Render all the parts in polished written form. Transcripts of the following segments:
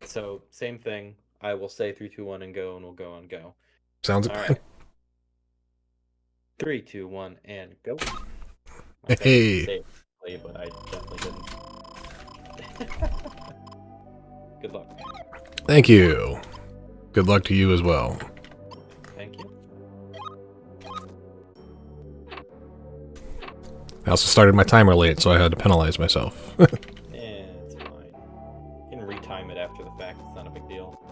So same thing. I will say 3, 2, 1, and go, and we'll go and go. Sounds All good. right. 3, 2, 1, and go. I was gonna Hey, say it quickly, but I definitely didn't. Good luck. thank you. Good luck to you as well. Thank you. I also started my timer late, so I had to penalize myself. It's fine. You can retime it after the fact. It's not a big deal.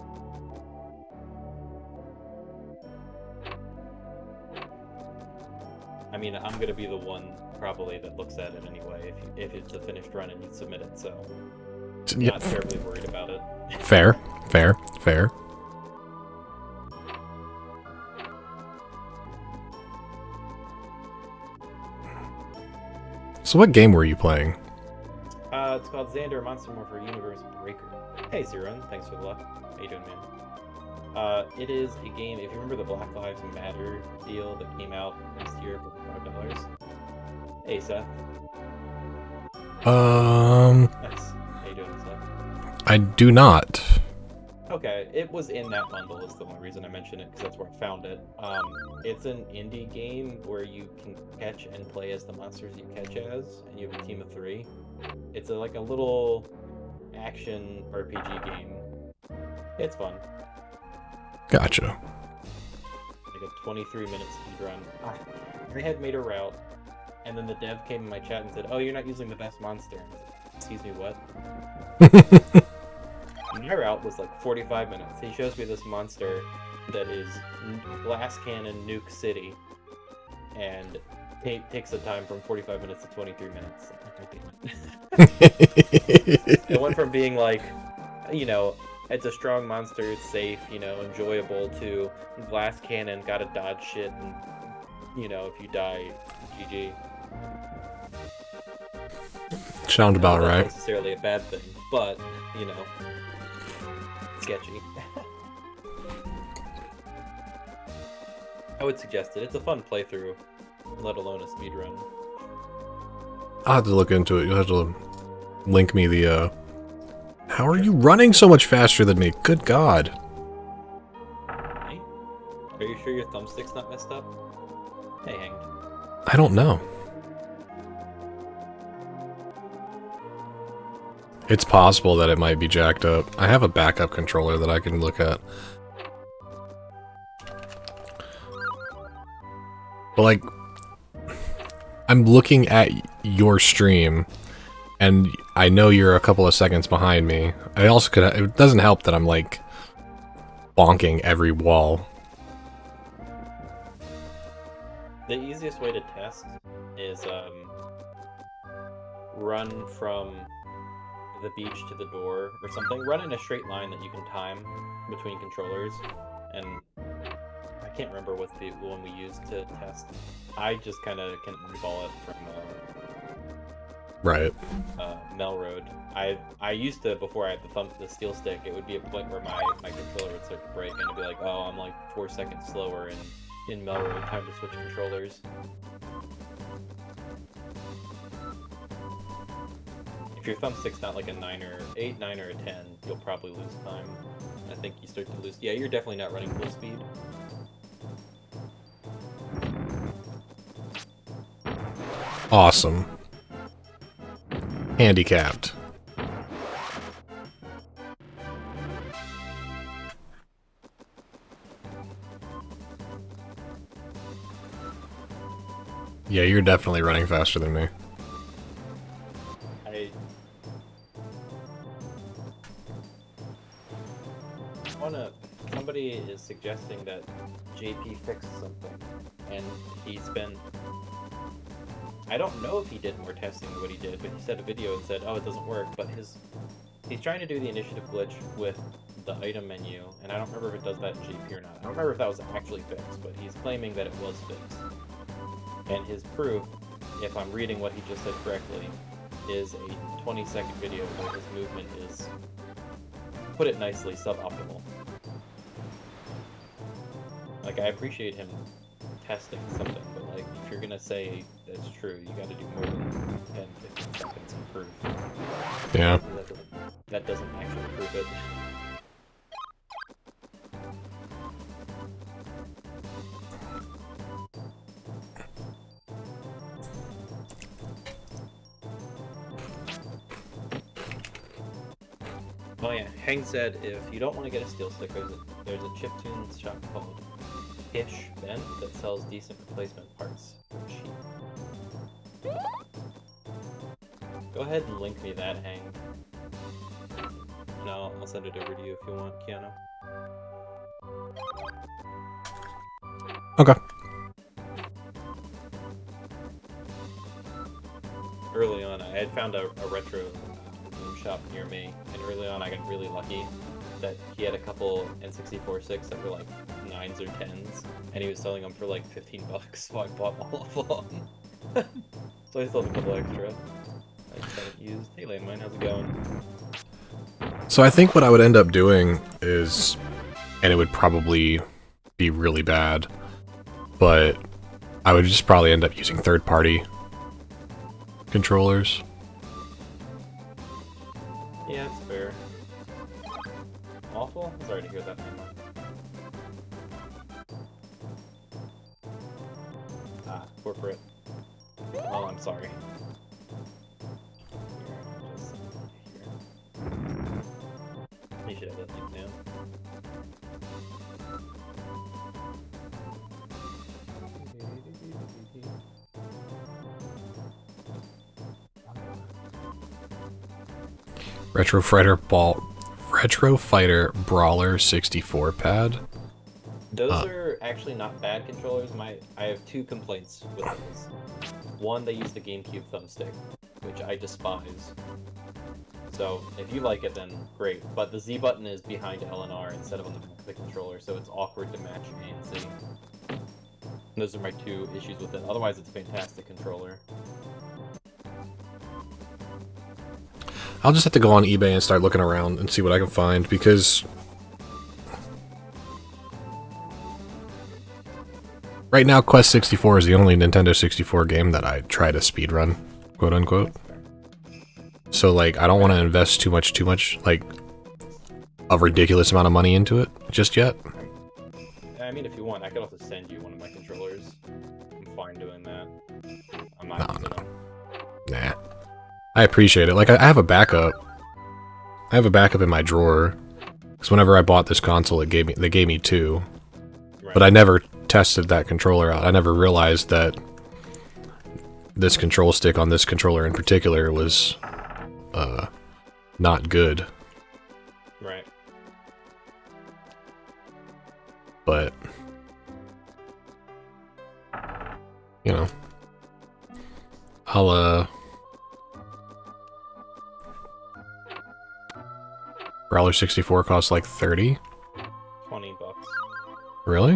I mean, I'm gonna be the one probably that looks at it anyway if it's a finished run and you submit it. So Yep. not terribly worried about it. Fair, fair, fair. So what game were you playing? It's called Xander Monster Morpher Universe Breaker. Hey, Zero, thanks for the luck. How you doing, man? It is a game, if you remember the Black Lives Matter deal that came out this year for $5. Hey, Seth. Nice. How you doing, Seth? I do not. Okay, it was in that bundle is the only reason I mention it, because that's where I found it. It's an indie game where you can catch and play as the monsters you catch as, and you have a team of 3. It's like a little action RPG game. It's fun. Gotcha. Like a 23-minute speed run. I had made a route, and then the dev came in my chat and said, "Oh, you're not using the best monster." And I was like, excuse me, what? My route was like 45 minutes. He shows me this monster that is Glass Cannon Nuke City, and takes the time from 45 minutes to 23 minutes. It went from being like, you know, it's a strong monster, it's safe, you know, enjoyable, to Glass Cannon, gotta dodge shit, and, you know, if you die, GG. Sound Now, about that's not right. necessarily a bad thing, but, you know, sketchy. I would suggest it. It's a fun playthrough, let alone a speedrun. I'll have to look into it. You'll have to link me the, How are Sure. you running so much faster than me? Good God. Hey? Are you sure your thumbstick's not messed up? Hey, Hanged. I don't know. It's possible that it might be jacked up. I have a backup controller that I can look at. But like, I'm looking at your stream, and I know you're a couple of seconds behind me. I also could. It doesn't help that I'm like bonking every wall. The easiest way to test is run from the beach to the door or something. Run in a straight line that you can time between controllers. And I can't remember what the one we used to test. I just kind of can eyeball it from Right. Melroad. I used to, before I had the steel stick, it would be a point where my controller would start to break, and it'd be like, oh, I'm like 4 seconds slower in Melroad. Time to switch controllers. If your thumbstick's not like a 9 or 8, 9 or a 10, you'll probably lose time. I think you start to lose. Yeah, you're definitely not running full speed. Awesome. Handicapped. Yeah, you're definitely running faster than me. I wanna. Somebody is suggesting that JP fixed something, and he spent. I don't know if he did more testing than what he did, but he said a video and said, "Oh, it doesn't work." But he's trying to do the initiative glitch with the item menu, and I don't remember if it does that in GP or not. I don't remember if that was actually fixed, but he's claiming that it was fixed. And his proof, if I'm reading what he just said correctly, is a 20-second video where his movement is, put it nicely, suboptimal. Like, I appreciate him testing something, but like, if you're gonna say that's true, you gotta do more than 10, 15 seconds of proof. Yeah. That doesn't actually prove it. Oh yeah, Hang said if you don't want to get a steel stick, there's a chiptune shop called Ish Ben that sells decent replacement parts for cheap. Go ahead and link me that, Hang. No, I'll send it over to you if you want, Keanu. Okay. Early on, I had found a retro game shop near me, and early on I got really lucky that he had a couple N64 that were like 9s or 10s, and he was selling them for like $15, so I bought all of them. So I sold a couple extra. I just haven't used. Hey Landmine, how's it going? So I think what I would end up doing is, and it would probably be really bad, but I would just probably end up using third-party controllers. Yeah, it's fair. Awful? Sorry to hear that, man. Ah, corporate. Oh, I'm sorry. You should have that link now. Retro Fighter Brawler 64 pad. Those are actually not bad controllers. I have two complaints with those. One, they use the GameCube thumbstick, which I despise. So if you like it, then great. But the Z button is behind L and R instead of on the back of the controller, so it's awkward to match A and C. Those are my two issues with it. Otherwise, it's a fantastic controller. I'll just have to go on eBay and start looking around and see what I can find, because right now Quest 64 is the only Nintendo 64 game that I try to speedrun, quote unquote. So like, I don't want to invest too much, like, a ridiculous amount of money into it just yet. I mean, if you want, I could also send you one of my controllers. I'm fine doing that. I'm not using them. Nah. I appreciate it. Like, I have a backup. I have a backup in my drawer. Because whenever I bought this console, they gave me two. Right. But I never tested that controller out. I never realized that this control stick on this controller in particular was not good. Right. But you know, I'll Brawler 64 costs like 30? $20. Really?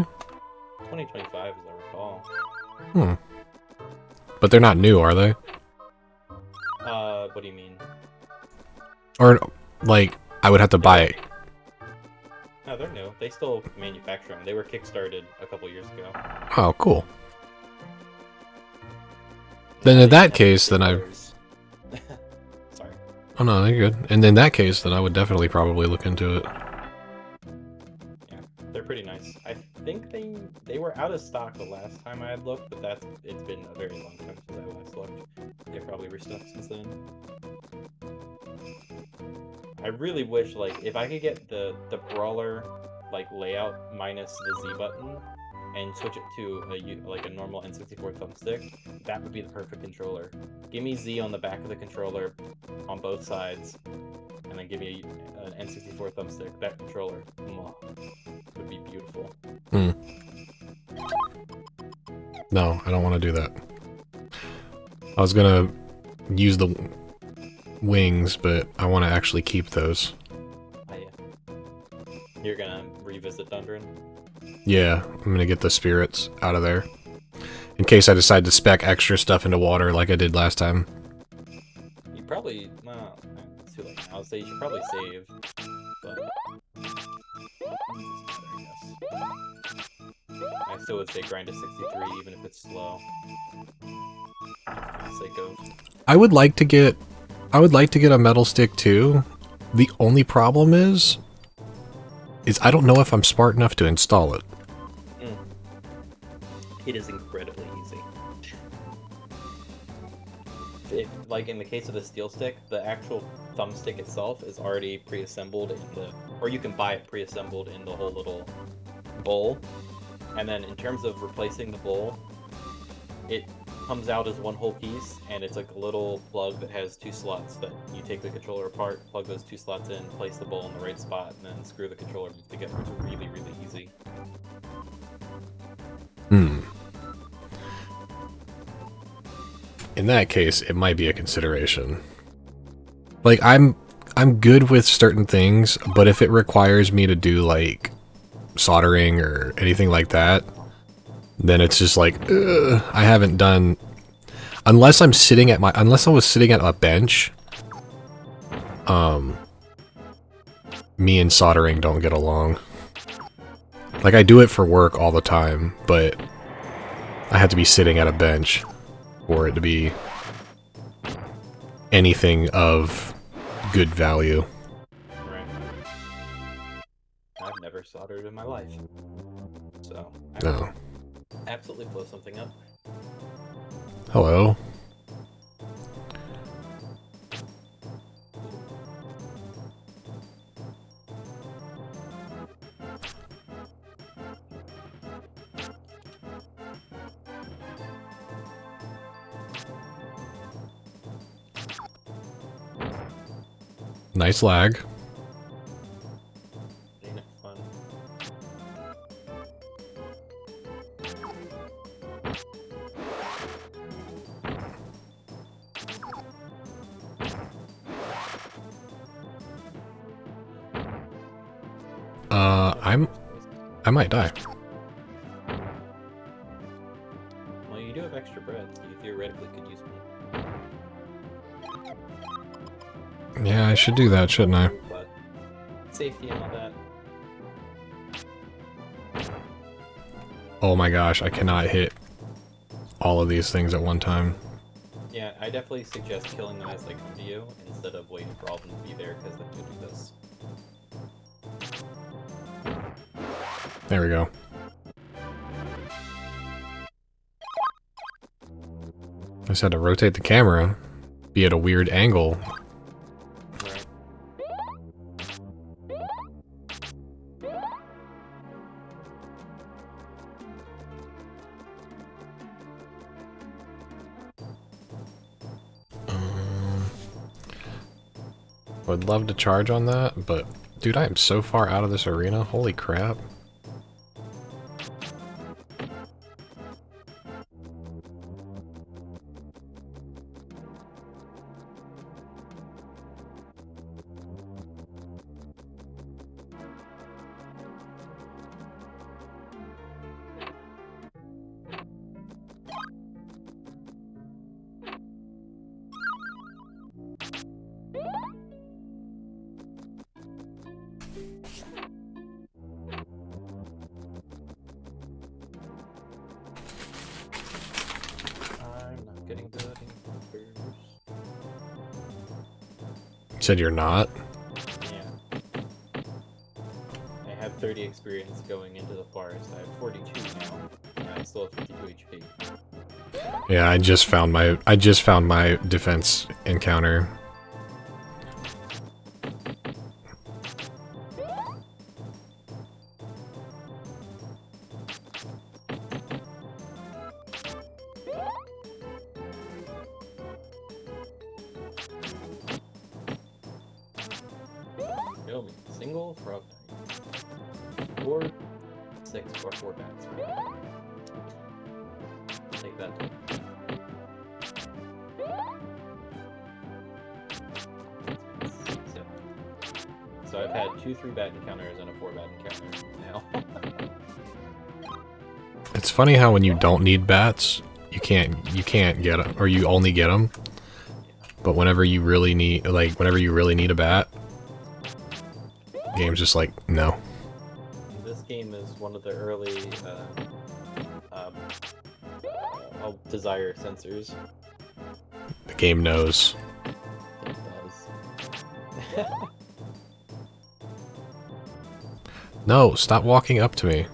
2025 as I recall. Hmm. But they're not new, are they? What do you mean? Or, like, I would have to buy it. No, they're new. They still manufacture them. They were kickstarted a couple years ago. Oh, cool. Then in that case, then I... Sorry. Oh no, you're good. And in that case, then I would definitely probably look into it. Yeah, they're pretty nice. I think they were out of stock the last time I had looked, but it's been a very long time since I last looked. They've probably restuffed since then. I really wish, like, if I could get the Brawler, like, layout minus the Z button and switch it to a normal N64 thumbstick, that would be the perfect controller. Give me Z on the back of the controller on both sides, and then give me an N64 thumbstick. That controller would be beautiful. Hmm. No, I don't want to do that. I was gonna use the wings, but I want to actually keep those. Oh, yeah. You're gonna revisit Dundren? Yeah, I'm gonna get the spirits out of there. In case I decide to spec extra stuff into water like I did last time. You probably... well, it's too late now. I'll say you should probably save, but... I still would say grind to 63 even if it's slow. For the sake of... I would like to get a metal stick too. The only problem is I don't know if I'm smart enough to install it. It is incredibly easy. like in the case of the steel stick, the actual thumbstick itself is already pre-assembled in the, or you can buy it pre-assembled in the whole little bowl. And then in terms of replacing the bowl, it comes out as one whole piece, and it's like a little plug that has 2 slots that you take the controller apart, plug those 2 slots in, place the bowl in the right spot, and then screw the controller together. It's really, really easy. In that case, it might be a consideration. Like, I'm good with certain things, but if it requires me to do, like, soldering or anything like that, then it's just like, ugh, I haven't done... Unless I was sitting at a bench, me and soldering don't get along. Like, I do it for work all the time, but I have to be sitting at a bench for it to be anything of good value. Right. I've never soldered in my life, so I No. absolutely blow something up. Hello. Nice lag. Ain't it fun? I might die. Well, you do have extra bread, so you theoretically could use one. Yeah, I should do that, shouldn't I? But safety and all that. Oh my gosh, I cannot hit all of these things at one time. Yeah, I definitely suggest killing them as they come to you instead of waiting for all of them to be there, because then you do this. There we go. I just had to rotate the camera, be at a weird angle. Right. Would love to charge on that, but dude, I am so far out of this arena. Holy crap. I'm not getting good in You said you're not? Yeah. I have 30 experience going into the forest. I have 42 now, and I still have 52 HP. Yeah, I just found my defense encounter. Kill me. Single for up. 4, 6 for 4 bats. Take that. So I've had 2 3-bat encounters and a 4-bat encounter now. It's funny how when you don't need bats, you can't get them, or you only get them. But whenever you really need, whenever you really need a bat, the game's just like, no. This game is one of the early desire sensors. The game knows. It does. No, stop walking up to me.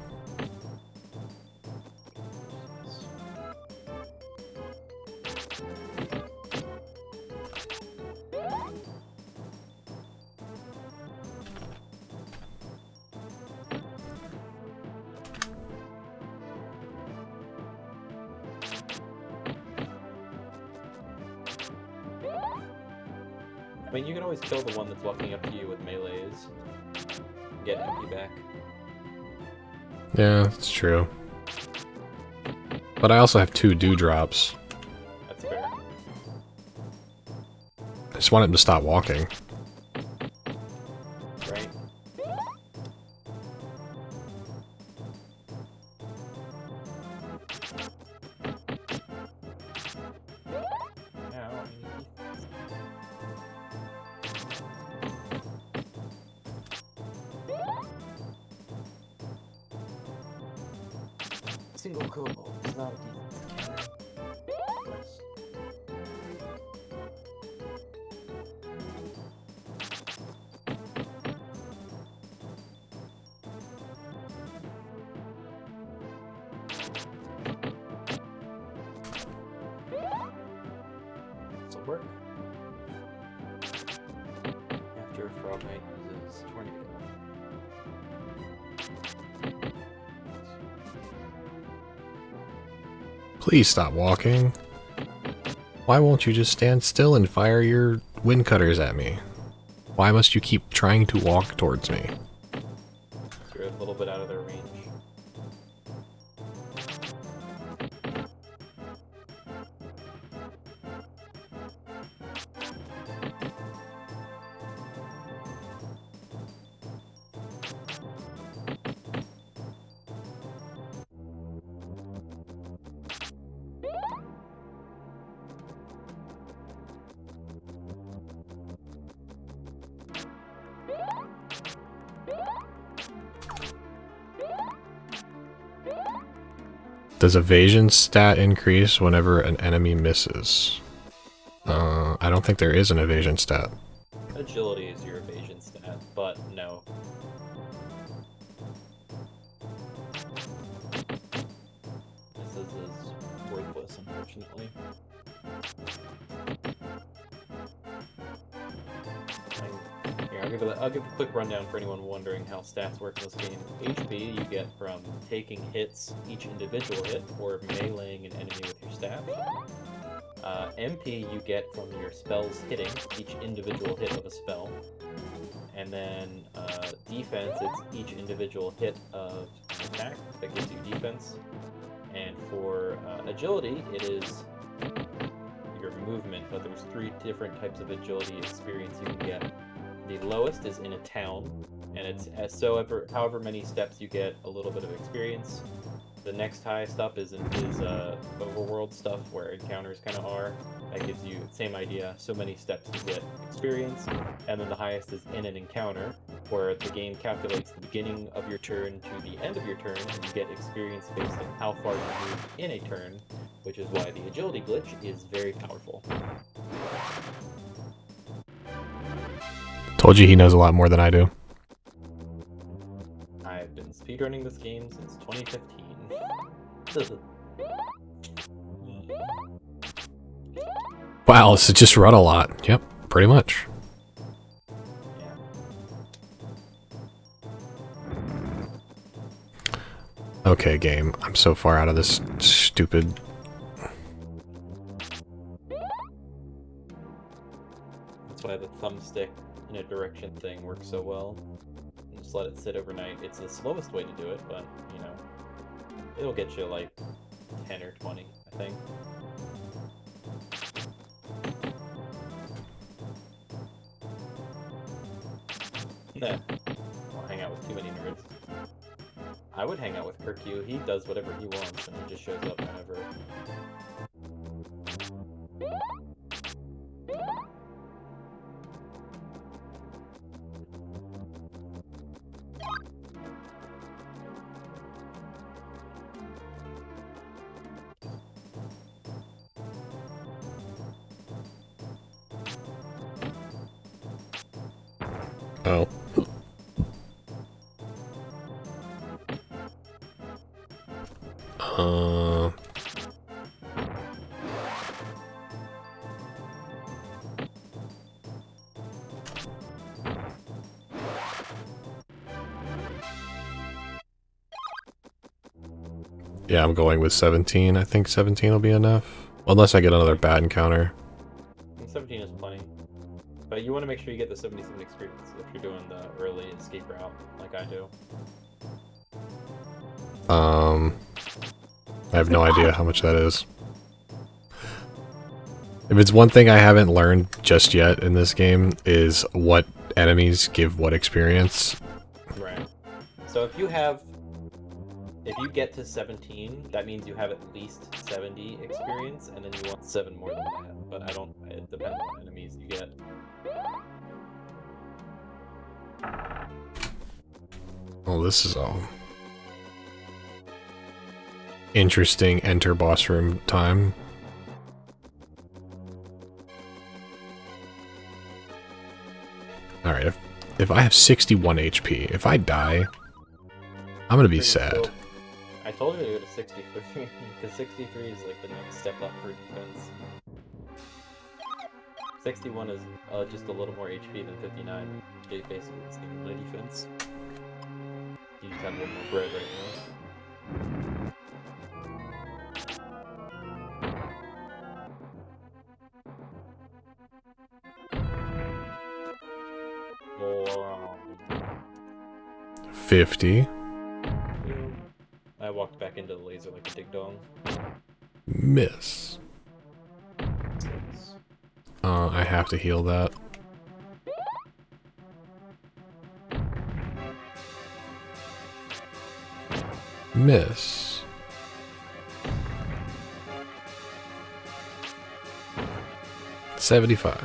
mean, you can always kill the one that's walking up to you with melees. Get MP back. Yeah, that's true. But I also have 2 dewdrops. That's fair. I just want him to stop walking. Right? Yeah, I mean, single kobold is not a defensive counter. Nice. This'll work. After Frog Knight uses Tornado. Please stop walking. Why won't you just stand still and fire your wind cutters at me? Why must you keep trying to walk towards me? So you're a little bit out of their range. Does evasion stat increase whenever an enemy misses? I don't think there is an evasion stat. Agility is your evasion stat, but no. This is worthless, unfortunately. Here, I'll give a quick rundown for anyone wondering how stats work in this game. HP you get from taking hits, each individual hit, or meleeing an enemy with your staff. MP you get from your spells hitting, each individual hit of a spell. And then defense, it's each individual hit of an attack that gives you defense. And for agility, it is your movement, but there's 3 different types of agility experience you can get. The lowest is in a town, and it's however many steps you get a little bit of experience. The next highest up is overworld stuff, where encounters kind of are. That gives you the same idea, so many steps you get experience. And then the highest is in an encounter, where the game calculates the beginning of your turn to the end of your turn, and you get experience based on how far you move in a turn, which is why the agility glitch is very powerful. Told you he knows a lot more than I do. I've been speedrunning this game since 2015. Wow, this is just run a lot. Yep, pretty much. Yeah. Okay, game. I'm so far out of this stupid... That's why the thumbstick in a direction thing works so well. You just let it sit overnight. It's the slowest way to do it, but, you know, it'll get you like 10 or 20, I think. Nah, I'll hang out with too many nerds. I would hang out with Kirkyu. He does whatever he wants, and he just shows up whenever. Oh. Yeah, I'm going with 17. I think 17 will be enough. Unless I get another bad encounter. 17 is plenty. But you want to make sure you get the 77 experience if you're doing the early escape route, like I do. I have no idea how much that is. If it's one thing I haven't learned just yet in this game, is what enemies give what experience. Right. So if you get to 17, that means you have at least 70 experience, and then you want 7 more than that. But it depends on enemies you get. Well, this is all interesting enter boss room time. Alright, if I have 61 HP, if I die, I'm gonna be sad. I told you to go to 63, because 63 is like the next step up for defense. 61 is just a little more HP than 59. Basically the same amount of defense. You just have one more bread right now. More. 50. I walked back into the laser like a dig dong. Miss. 6. I have to heal that. Miss. $75.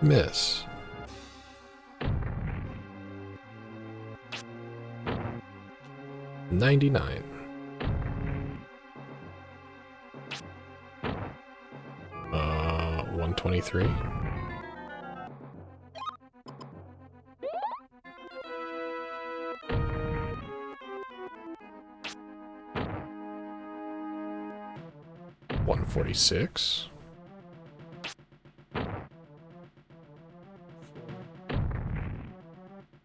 Miss. $99. 123. $146.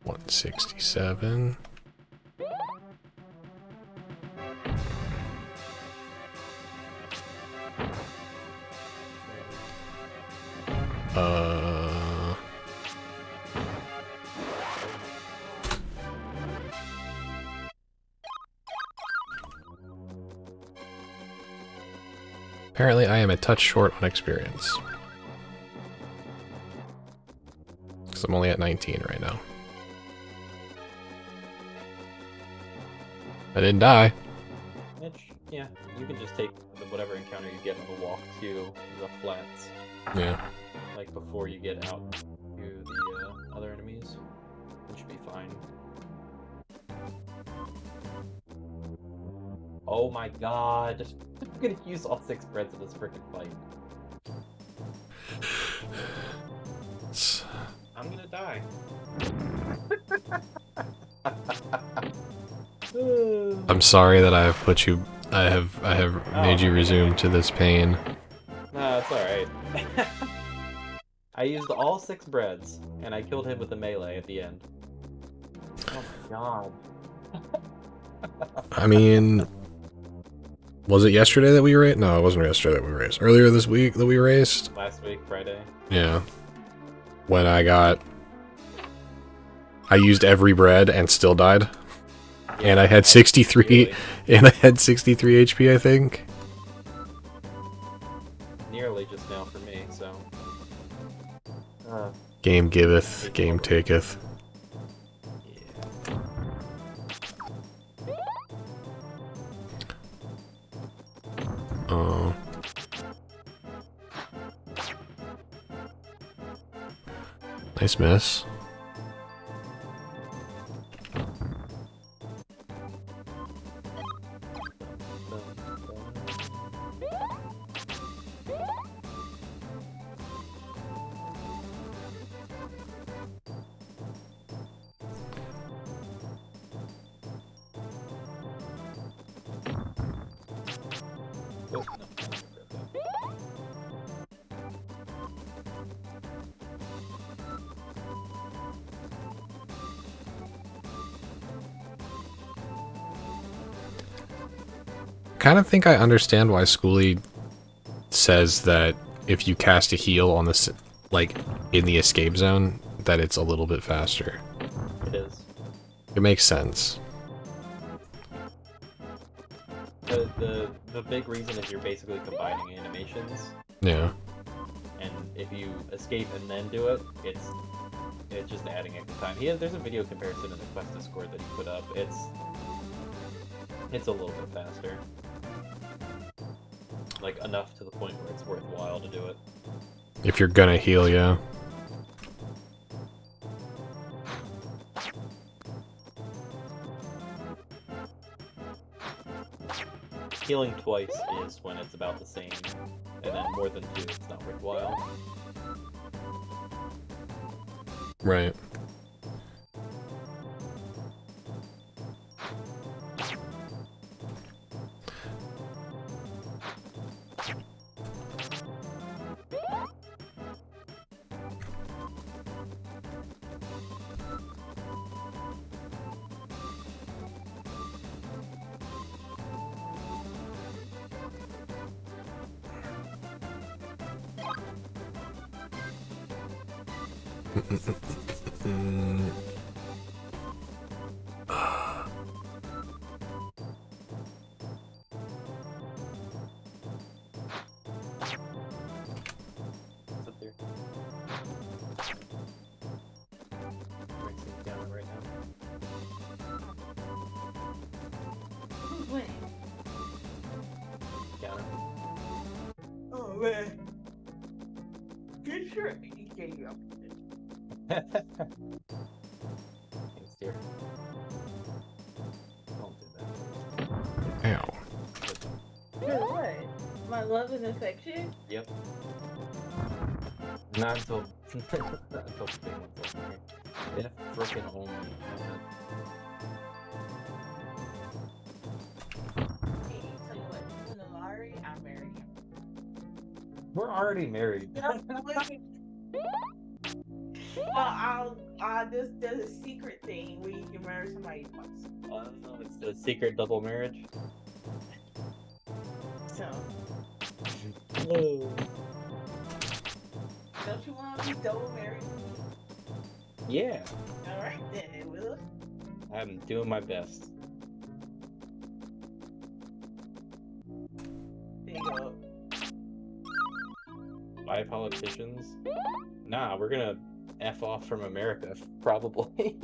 167. Apparently I am a touch short on experience. Because I'm only at 19 right now. I didn't die. Yeah, you can just take whatever encounter you get on the walk to the flats. Yeah. Like before you get out to the other enemies. It should be fine. Oh my god! I'm gonna use all 6 breads in this freaking fight. I'm gonna die. I'm sorry that I have put you. I have made you resume to this pain. No, it's alright. I used all 6 breads, and I killed him with the melee at the end. Oh my god. I mean, was it yesterday that we raced? No, it wasn't yesterday that we raced. Earlier this week that we raced? Last week, Friday. Yeah. When I used every bread and still died. And I had 63, Nearly. and I had 63 HP, I think. Nearly just now for me, so. Game giveth, game taketh. Yeah. Nice miss. Oh, no. kind of think I understand why Schoolie says that if you cast a heal on this, like, in the escape zone, that it's a little bit faster. It is. It makes sense. The big reason is you're basically combining animations, Yeah. and if you escape and then do it, it's just adding extra time. There's a video comparison in the Quest Discord that he put up. It's a little bit faster. Like, enough to the point where it's worthwhile to do it. If you're gonna heal, yeah. Healing twice is when it's about the same, and then more than 2, it's not worthwhile. Right. What's up there? Mixing down right now. Who's winning? Down. Oh man. Good sure you gave you up. Thanks, dear. Don't do that. Ow. For what? My love and affection? Yep. Not until not until the big one's over here. If frickin' only. Hey, tell you what, in the lottery, I'll marry you. We're already married. There's a secret thing where you can marry somebody twice. It's the secret double marriage. So, Whoa. don't you want to be double married with me? Yeah, Alright then, Will. I'm doing my best. There you go. By politicians? Nah, we're gonna F off from America, probably.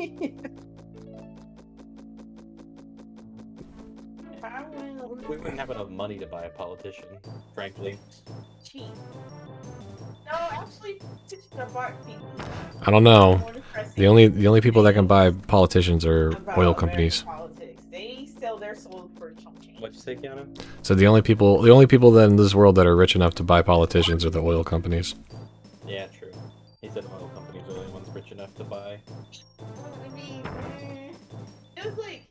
If I win, We wouldn't have enough money to buy a politician, frankly. cheap. No, actually, just the bar people. I don't know. More depressing. The only people that can buy politicians are About oil American companies. Politics. They sell their soul for chump change. What'd you say, Keanu? So the only people that in this world that are rich enough to buy politicians are the oil companies. Yeah, true. He said oil companies are the only ones rich enough to buy. Well, I mean, it was like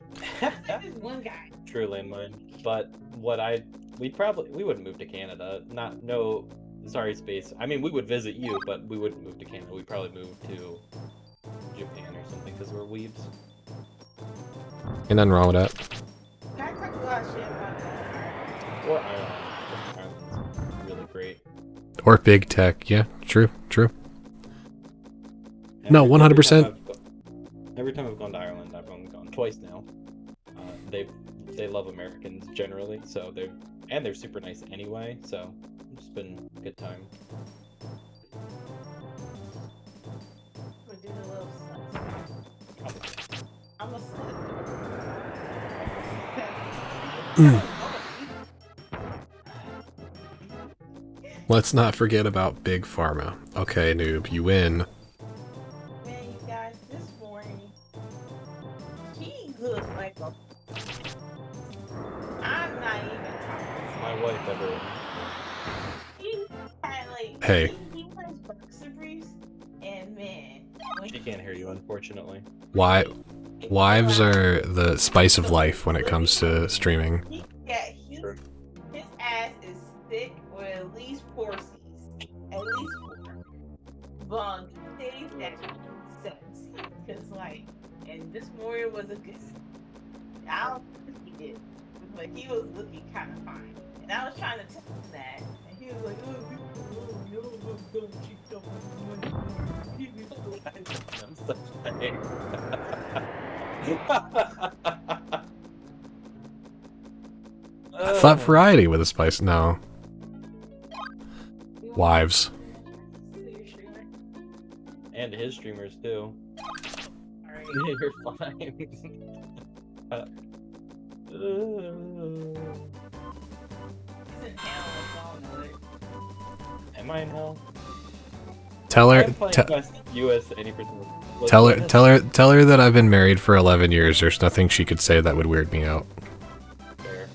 this one guy. True landmine. But we wouldn't move to Canada. Sorry, Space. I mean, we would visit you, but we wouldn't move to Canada. We'd probably move to Japan or something because we're weebs. Ain't nothing wrong with that. I talk a lot of shit about that. Or Ireland. Ireland's really great. Or big tech. Yeah, true. No, 100%. Every time I've gone to Ireland, I've only gone twice now. They love Americans generally, so they're super nice anyway. So it's been a good time. We do the little sluts. I'm a slut. Let's not forget about Big Pharma. Okay, noob, you win. Man, you guys, this morning, he looked like a. I'm not even talking. My wife ever. He had like. Hey. He wears boxer briefs, and man. When She can't hear you, unfortunately. Wives are the spice of life when it comes to streaming. His ass is thick with at least 4 C's. At least 4. Long days that 7 C's. Because, like, and this morning was a good. I don't think he did. but he was looking kind of fine. And I was trying to tell him that, and he was like, "Oh, you don't cheat on my money." I'm such a hater. I thought variety with a spice. No. Wives. And his streamers too. Alright. You're fine. He's in hell, so I don't know it. Am I in hell? Tell her. I'm playing best US 80%. Tell her that I've been married for 11 years. There's nothing she could say that would weird me out. Fair.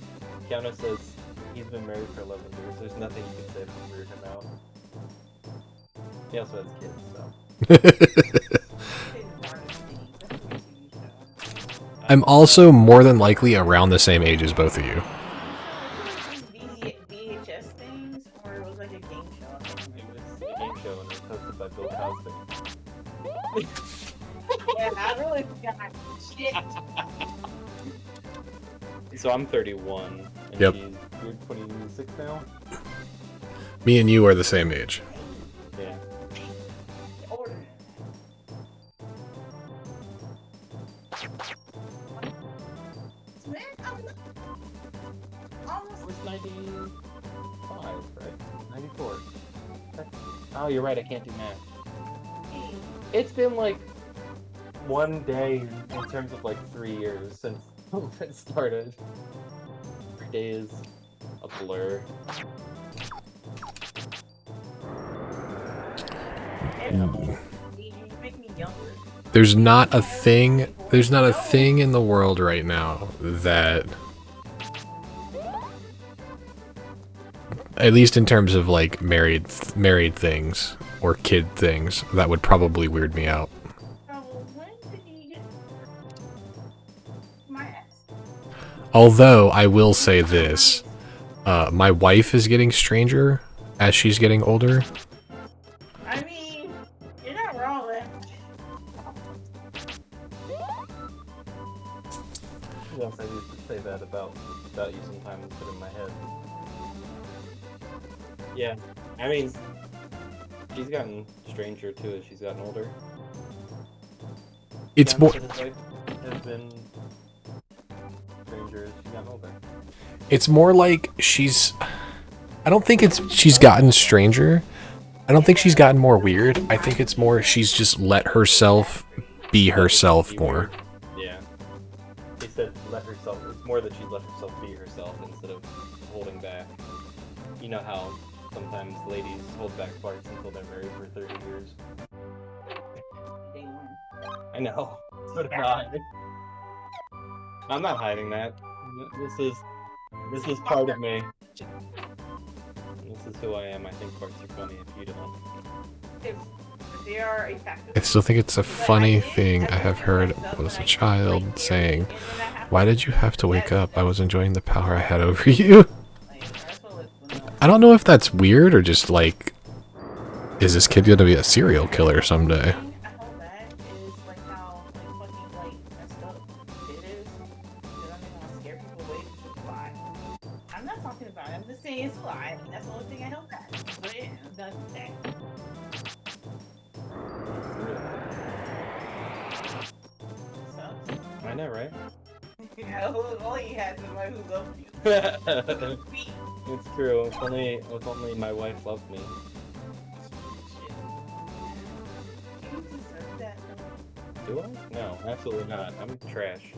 Kiana says he's been married for 11 years. There's nothing you can say that would weird him out. He also has kids, so. I'm also more than likely around the same age as both of you. VHS things, or it was like a game show? It was a game show and it was hosted by Bill Cosby. Yeah, I really forgot. Shit. So I'm 31, and Yep. you're 26 now? Me and you are the same age. Yeah. Older than that. Man, I almost was 95, right? 94. Oh, you're right, I can't do math. It's been like one day in terms of like 3 years since it started. Every day is a blur. you make me younger. There's not a thing in the world right now that, at least in terms of like married things or kid things, that would probably weird me out. Although I will say this, my wife is getting stranger as she's getting older. I mean, you're not wrong, man. Yes, I used to say that about you sometimes, put in my head. Yeah, I mean, she's gotten stranger too as she's gotten older. It's more. His life has been stranger as she's gotten older. It's more like she's. I don't think she's gotten stranger. I don't think she's gotten more weird. I think it's more she's just let herself be herself more. Yeah. He said let herself. It's more that she let herself be herself instead of holding back. You know how sometimes ladies hold back farts until they're married for 30 years. I know. So did I. I'm not hiding that. This is part of me. This is who I am. I think farts are funny if you don't. If they are a factor. I still think it's a funny thing I have heard as a child saying, "Why did you have to wake up? I was enjoying the power I had over you." I don't know if that's weird or just like, is this kid gonna be a serial killer someday? I'm not talking about it. I'm just saying it's a lie. That's the only thing I know that. But yeah, I'm done with that. Sucks. I know, right? All he has is somebody who loves you. It's true. If only my wife loved me. Shit. You deserve that, though. Do I? No, absolutely not. I'm trash.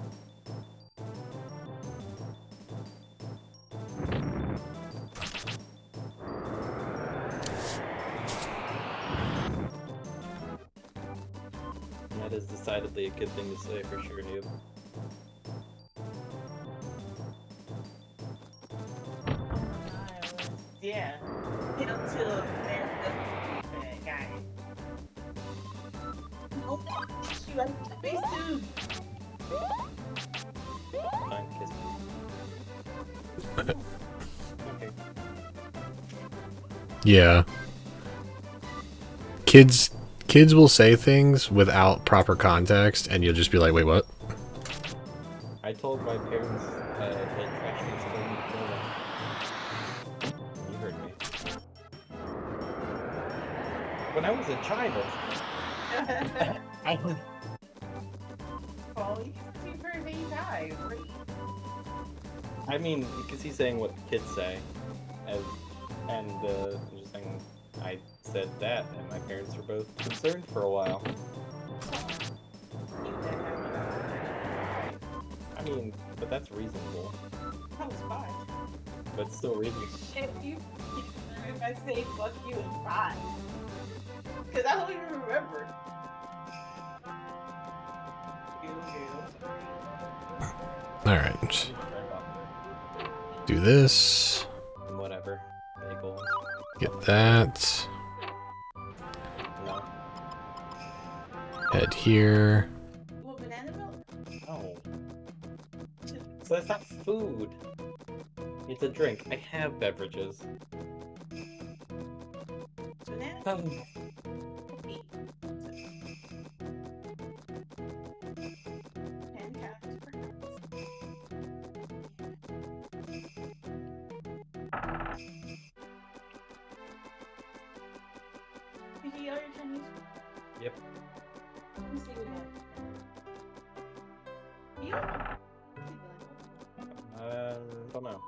That is decidedly a good thing to say for sure, noob. Yeah. Hit him to the guy. Oh, you have to face too. Fine, kiss me. Okay. Yeah. Kids will say things without proper context, and you'll just be like, "Wait, what?" I told my parents that trash can when I was a child. I was... Well, you can see very many times. I mean, because he's saying what kids say, and I'm just saying I said that, and my parents were both concerned for a while. I mean, but that's reasonable. I was 5. But still reasonable. Shit, you if I say fuck you in 5. Because I don't even remember. Alright. Do this. Whatever. Bagels. Get that. No. Head here. You want banana milk? No. So that's not food. It's a drink. I have beverages. Banana milk? Um, 10 calories per Did you eat all your Chinese food? Yep. Let me see what you have. Don't know.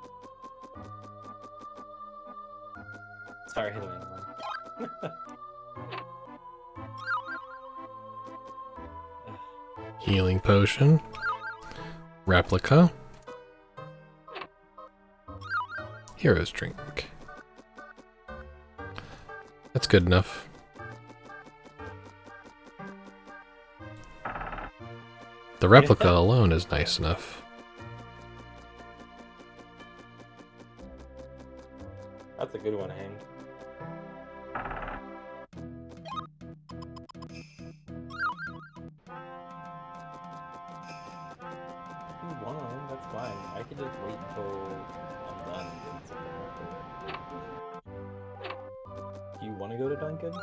Sorry, landline. Healing potion. Replica. Hero's drink. That's good enough. The replica alone is nice enough. That's a good one, Hank. If you want, that's fine. I could just wait until I'm done and eat something after. Do you want to go to Dunkin'?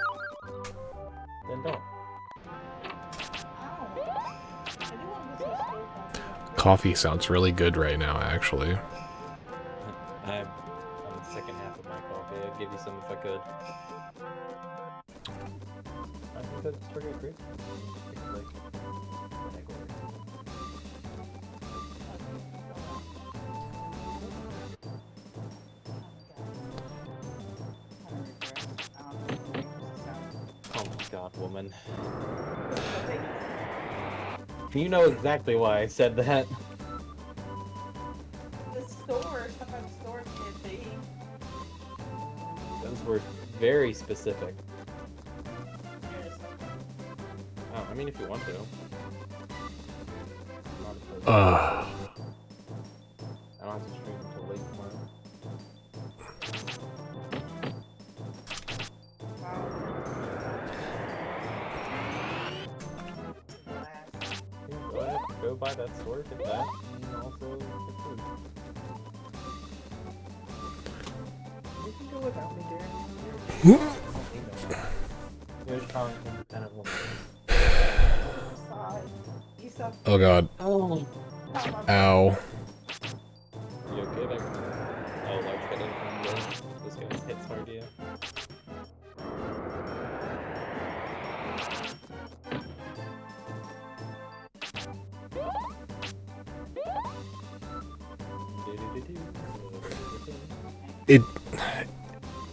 Then don't. Coffee sounds really good right now, actually. I'm on the second half of my coffee. I'd give you some if I could. I think that's pretty great. Oh my god, woman. You know exactly why I said that. The store, stuff at the store can't be. Those were very specific. Oh, I mean, if you want to. I don't have to stream until late tomorrow. Go ahead, go by that store, get that, and also get food. You can go without me, Darren. You're a strong, independent woman. Oh god. Oh. Ow. You okay there? Oh, Lark's got in from this guy's hits hard, yeah.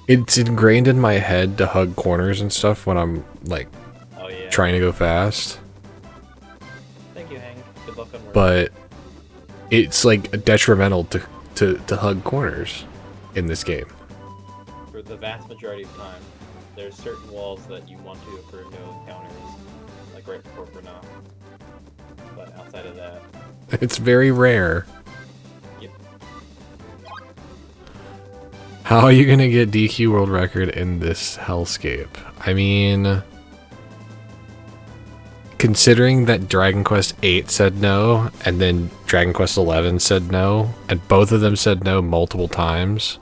It's ingrained in my head to hug corners and stuff when I'm like trying to go fast. Thank you, Hank. Good luck on work. But it's like detrimental to hug corners in this game. For the vast majority of time, there's certain walls that you want to for no encounters, like right before Granada. But outside of that, It's very rare. yep. How are you gonna get DQ world record in this hellscape? I mean, considering that Dragon Quest VIII said no, and then Dragon Quest XI said no, and both of them said no multiple times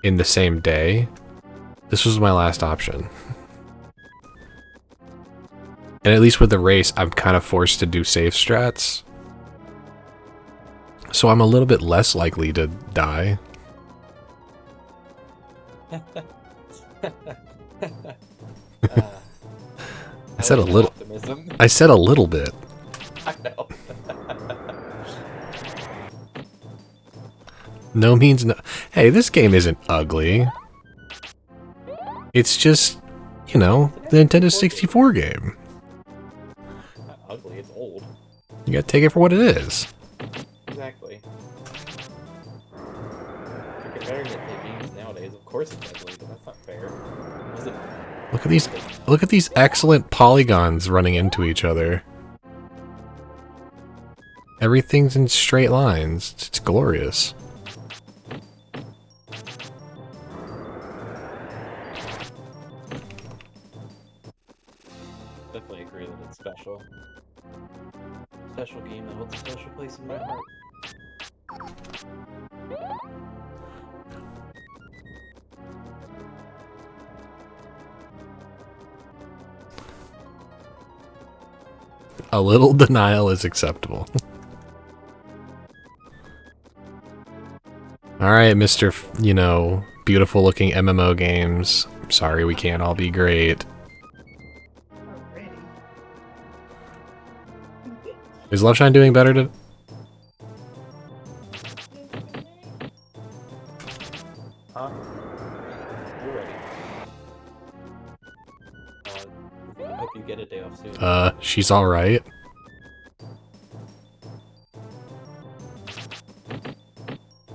in the same day, this was my last option. And at least with the race, I'm kind of forced to do safe strats. So I'm a little bit less likely to die. I said a like that little. optimism. I said a little bit. I know. No means no. Hey, this game isn't ugly. It's just, you know, the Nintendo 64 game. Not ugly, it's old. You gotta take it for what it is. Exactly. If you're comparing it to games nowadays, of course it's ugly, but that's not fair. Was it? Look at these excellent polygons running into each other. Everything's in straight lines. It's glorious. Definitely agree that it's special. Special game that holds a special place in my heart. A little denial is acceptable. Alright, Mr. You know, beautiful looking MMO games. I'm sorry we can't all be great. Already. Is Loveshine doing better to... Huh? You're ready. I hope you get a day off soon. She's alright.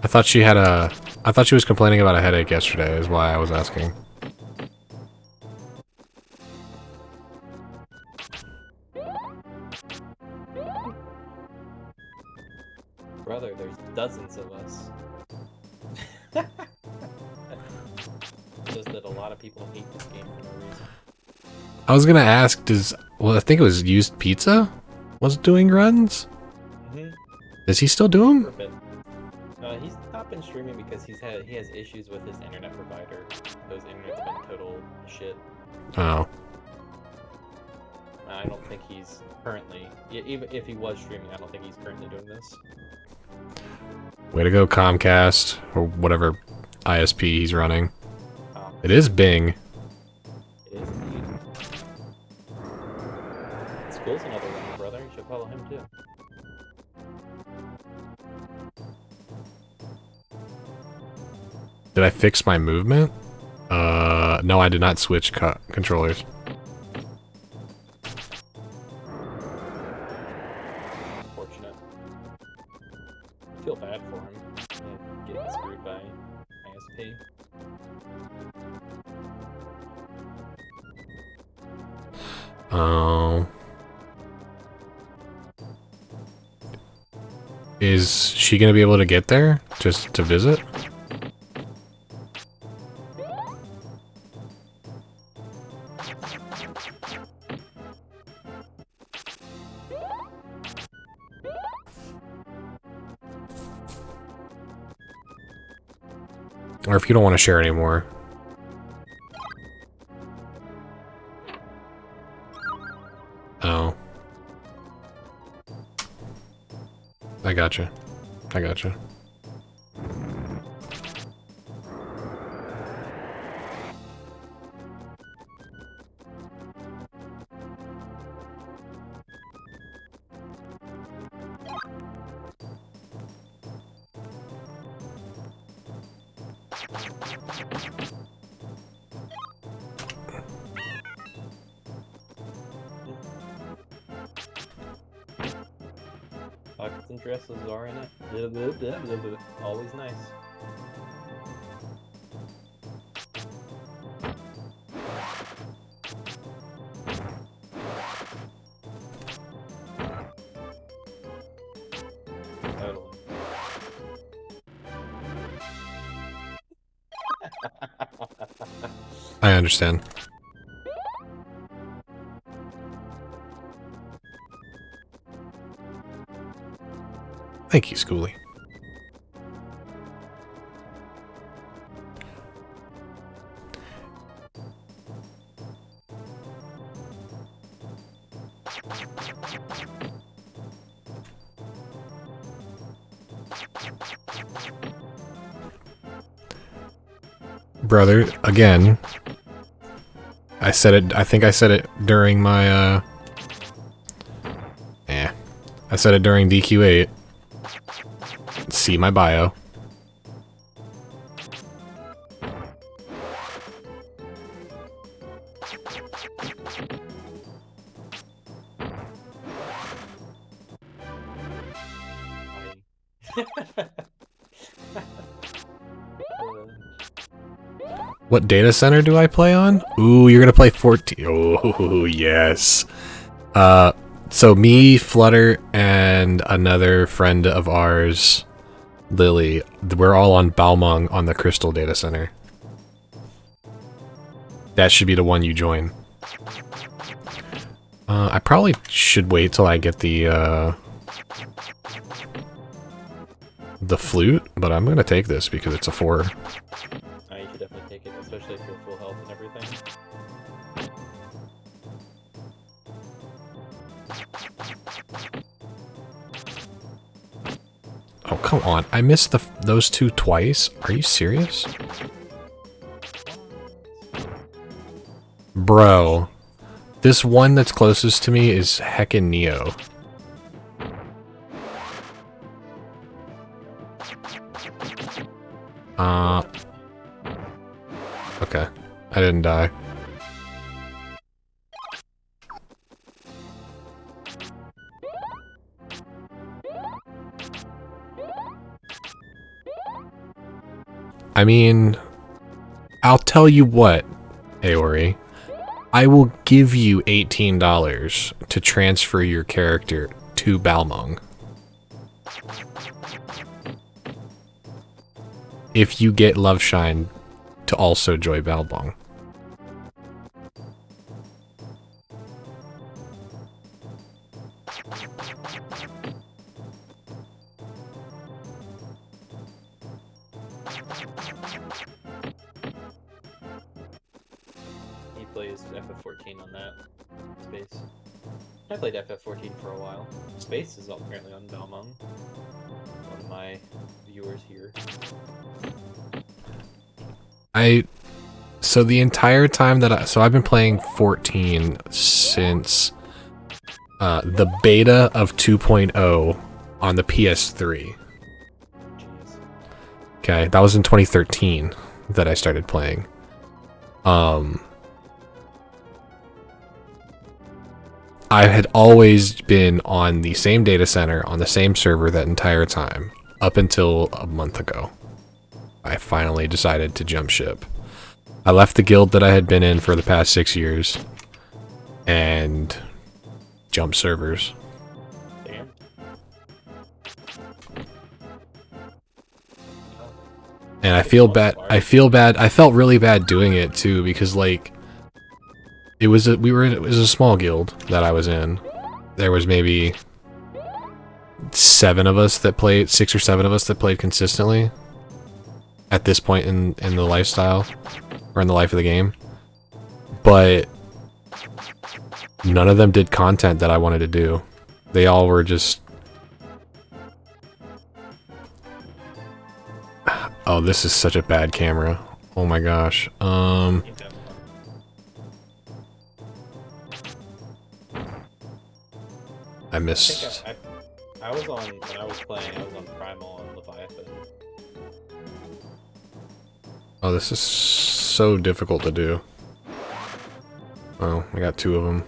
I thought she had a... I thought she was complaining about a headache yesterday, is why I was asking. Brother, there's dozens of us. Just that a lot of people hate this game for no reason. I was gonna ask, well, I think it was Used Pizza was doing runs? Mm-hmm. Does he still do them? For a bit. He's not been streaming because he has issues with his internet provider. His internet's been total shit. Oh. I don't think he's currently, even if he was streaming, I don't think he's currently doing this. Way to go, Comcast, or whatever ISP he's running. Um, It is Bing. It is indeed. School's another one, brother. You should follow him too. Did I fix my movement? No, I did not switch controllers. Unfortunate. I feel bad for him. Getting screwed by ISP. Oh. Is she gonna be able to get there? Just to visit? Or if you don't want to share anymore. Oh. I gotcha. I gotcha. Pockets and dresses are in it. Blah, blah, blah, blah, blah. Always nice. Totally. I understand. Thank you, Schoolie. Brother, again, I said it. I think I said it during my. I said it during DQ8. See my bio. What data center do I play on? Ooh, you're gonna play 14. Oh, yes. So me, Flutter, and another friend of ours, Lily, we're all on Balmung on the Crystal data center. That should be the one you join. I probably should wait till I get the flute, but I'm gonna take this because it's a 4. You should definitely take it, especially if you're full health and everything. Oh, come on. I missed those two twice? Are you serious? Bro. This one that's closest to me is heckin' Neo. Okay. I didn't die. I mean, I'll tell you what, Aori. I will give you $18 to transfer your character to Balmung. If you get Loveshine to also join Balmung. He plays FF14 on that space. I played FF14 for a while. Space is apparently on Balmung. One of my viewers here. So the entire time that I've been playing 14 since the beta of 2.0 on the PS3. Jeez. Okay, that was in 2013 that I started playing. I had always been on the same data center, on the same server that entire time, up until a month ago. I finally decided to jump ship. I left the guild that I had been in for the past 6 years, and jumped servers. Damn. And I feel bad. I felt really bad doing it too, because like it was a small guild that I was in. There was maybe 7 of us that played, 6 or 7 of us that played consistently at this point in the lifestyle or in the life of the game. But none of them did content that I wanted to do. They all were just... Oh, this is such a bad camera. Oh my gosh. I missed... I was on, when I was playing, I was on Primal and Leviathan. Oh, this is so difficult to do. Oh, I got 2 of them.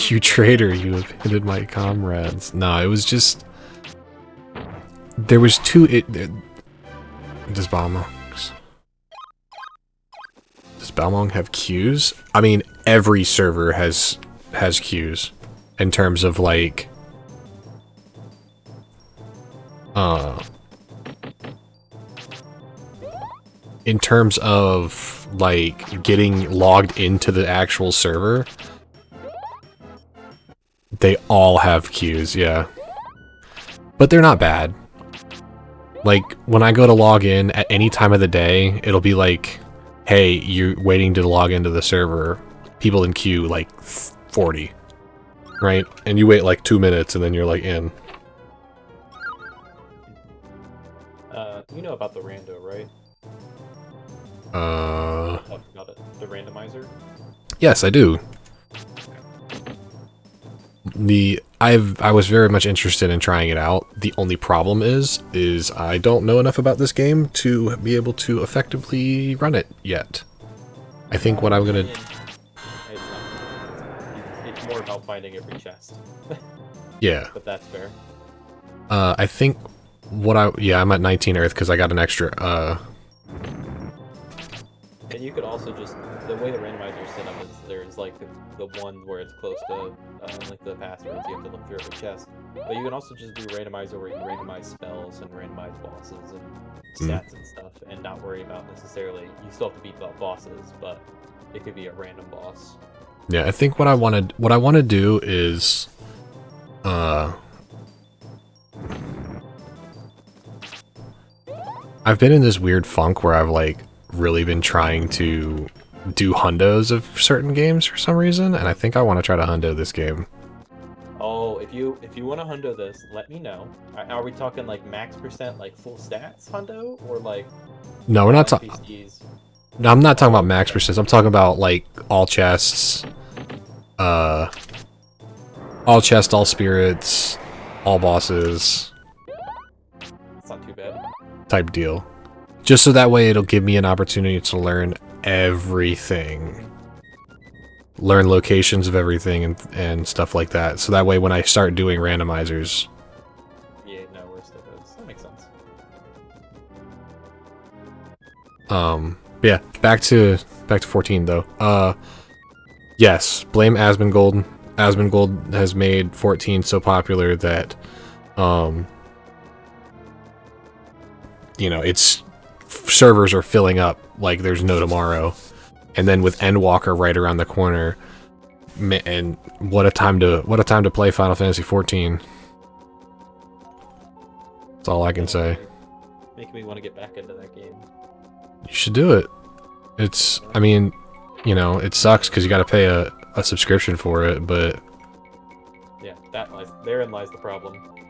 You traitor, you abandoned my comrades. No, it was just... There was 2... Does Balmung have queues? I mean, every server has queues. In terms of, like... in terms of, like, getting logged into the actual server... They all have queues, yeah. But they're not bad. Like, when I go to log in at any time of the day, it'll be like, hey, you're waiting to log into the server. People in queue, like, 40. Right? And you wait, like, 2 minutes, and then you're, like, in. You know about the rando, right? Talk about it. The randomizer. Yes, I do. I was very much interested in trying it out. The only problem is I don't know enough about this game to be able to effectively run it yet. I think what I'm gonna... It's more about finding every chest. Yeah. But that's fair. I think I'm at 19 Earth because I got an extra, And you could also just, the way the randomizer is set up is there's like the one where it's close to like the passwords, you have to look through every chest. But you can also just do randomizer where you randomize spells and randomize bosses and stats and stuff, and not worry about necessarily, you still have to beat the bosses, but it could be a random boss. Yeah, I think what I want to do is, I've been in this weird funk where I've like really been trying to do hundos of certain games for some reason, and I think I want to try to hundo this game. Oh, if you want to hundo this, let me know. Are we talking like max percent, like full stats hundo, or like? No, we're not talking. No, I'm not talking about max percent. I'm talking about like all chests, all spirits, all bosses. It's not too bad. Type deal. Just so that way it'll give me an opportunity to learn everything. Learn locations of everything and stuff like that. So that way when I start doing randomizers... Yeah, know where stuff is. That makes sense. Yeah, back to 14 though. Yes, blame Asmongold. Asmongold has made 14 so popular that you know, it's servers are filling up like there's no tomorrow. And then with Endwalker right around the corner, and what a time to play Final Fantasy 14. That's all I can say. Making me want to get back into that game. You should do it. It's, I mean, you know, it sucks because you got to pay a subscription for it, but yeah, therein lies the problem.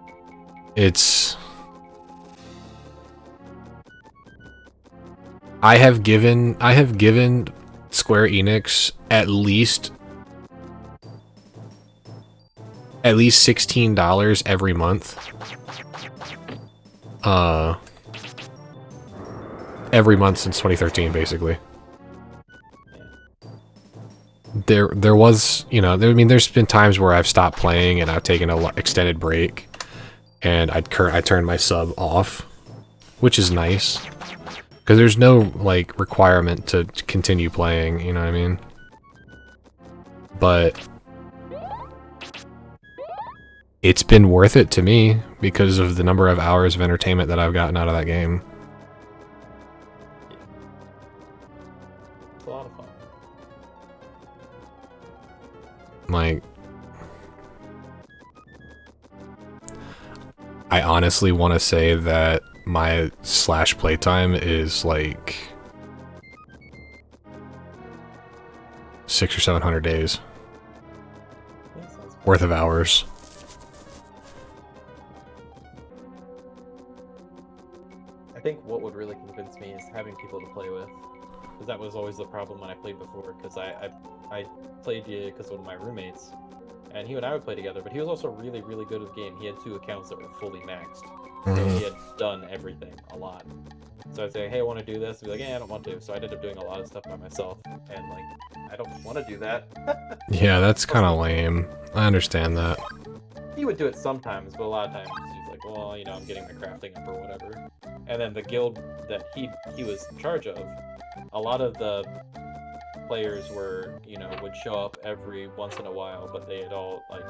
It's... I have given Square Enix at least $16 every month. Every month since 2013, basically. There was, you know, there's been times where I've stopped playing and I've taken a extended break, and I turned my sub off, which is nice. Because there's no, like, requirement to continue playing, you know what I mean? But it's been worth it to me because of the number of hours of entertainment that I've gotten out of that game. It's a lot of fun. Like, I honestly want to say that my slash playtime is like 600 or 700 days worth of hours. I think what would really convince me is having people to play with, because that was always the problem when I played before. Because I played because one of my roommates, and he and I would play together, but he was also really, really good at the game. He had 2 accounts that were fully maxed. So he had done everything a lot. So I'd say, hey, I want to do this. He'd be like, yeah, I don't want to. So I ended up doing a lot of stuff by myself. And, like, I don't want to do that. Yeah, that's kind of lame. I understand that. He would do it sometimes, but a lot of times he's like, well, you know, I'm getting my crafting up or whatever. And then the guild that he was in charge of, a lot of the players were, you know, would show up every once in a while, but they had all, like,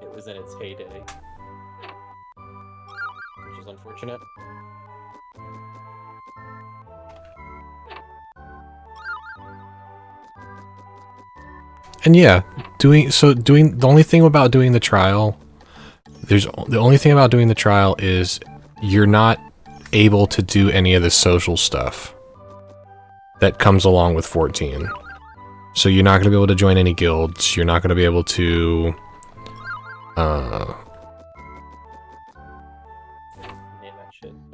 it was in its heyday. Which is unfortunate. And yeah, the only thing about doing the trial, the only thing about doing the trial is you're not able to do any of the social stuff that comes along with 14. So you're not going to be able to join any guilds, you're not going to be able to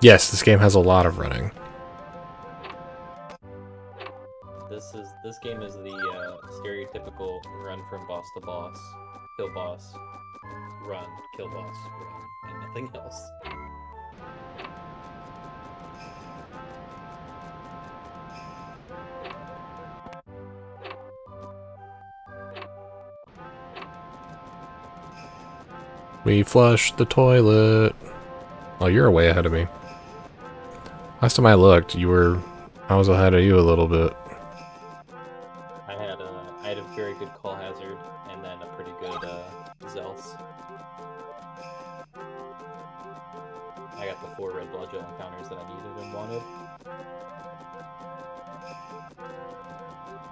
Yes, this game has a lot of running. This game is the stereotypical run from boss to boss, kill boss, run, kill boss, run, and nothing else. We flushed the toilet. Oh, you're way ahead of me. Last time I looked, I was ahead of you a little bit. I had a very good call hazard, and then a pretty good Zealth. I got the 4 red blood gel encounters that I needed and wanted.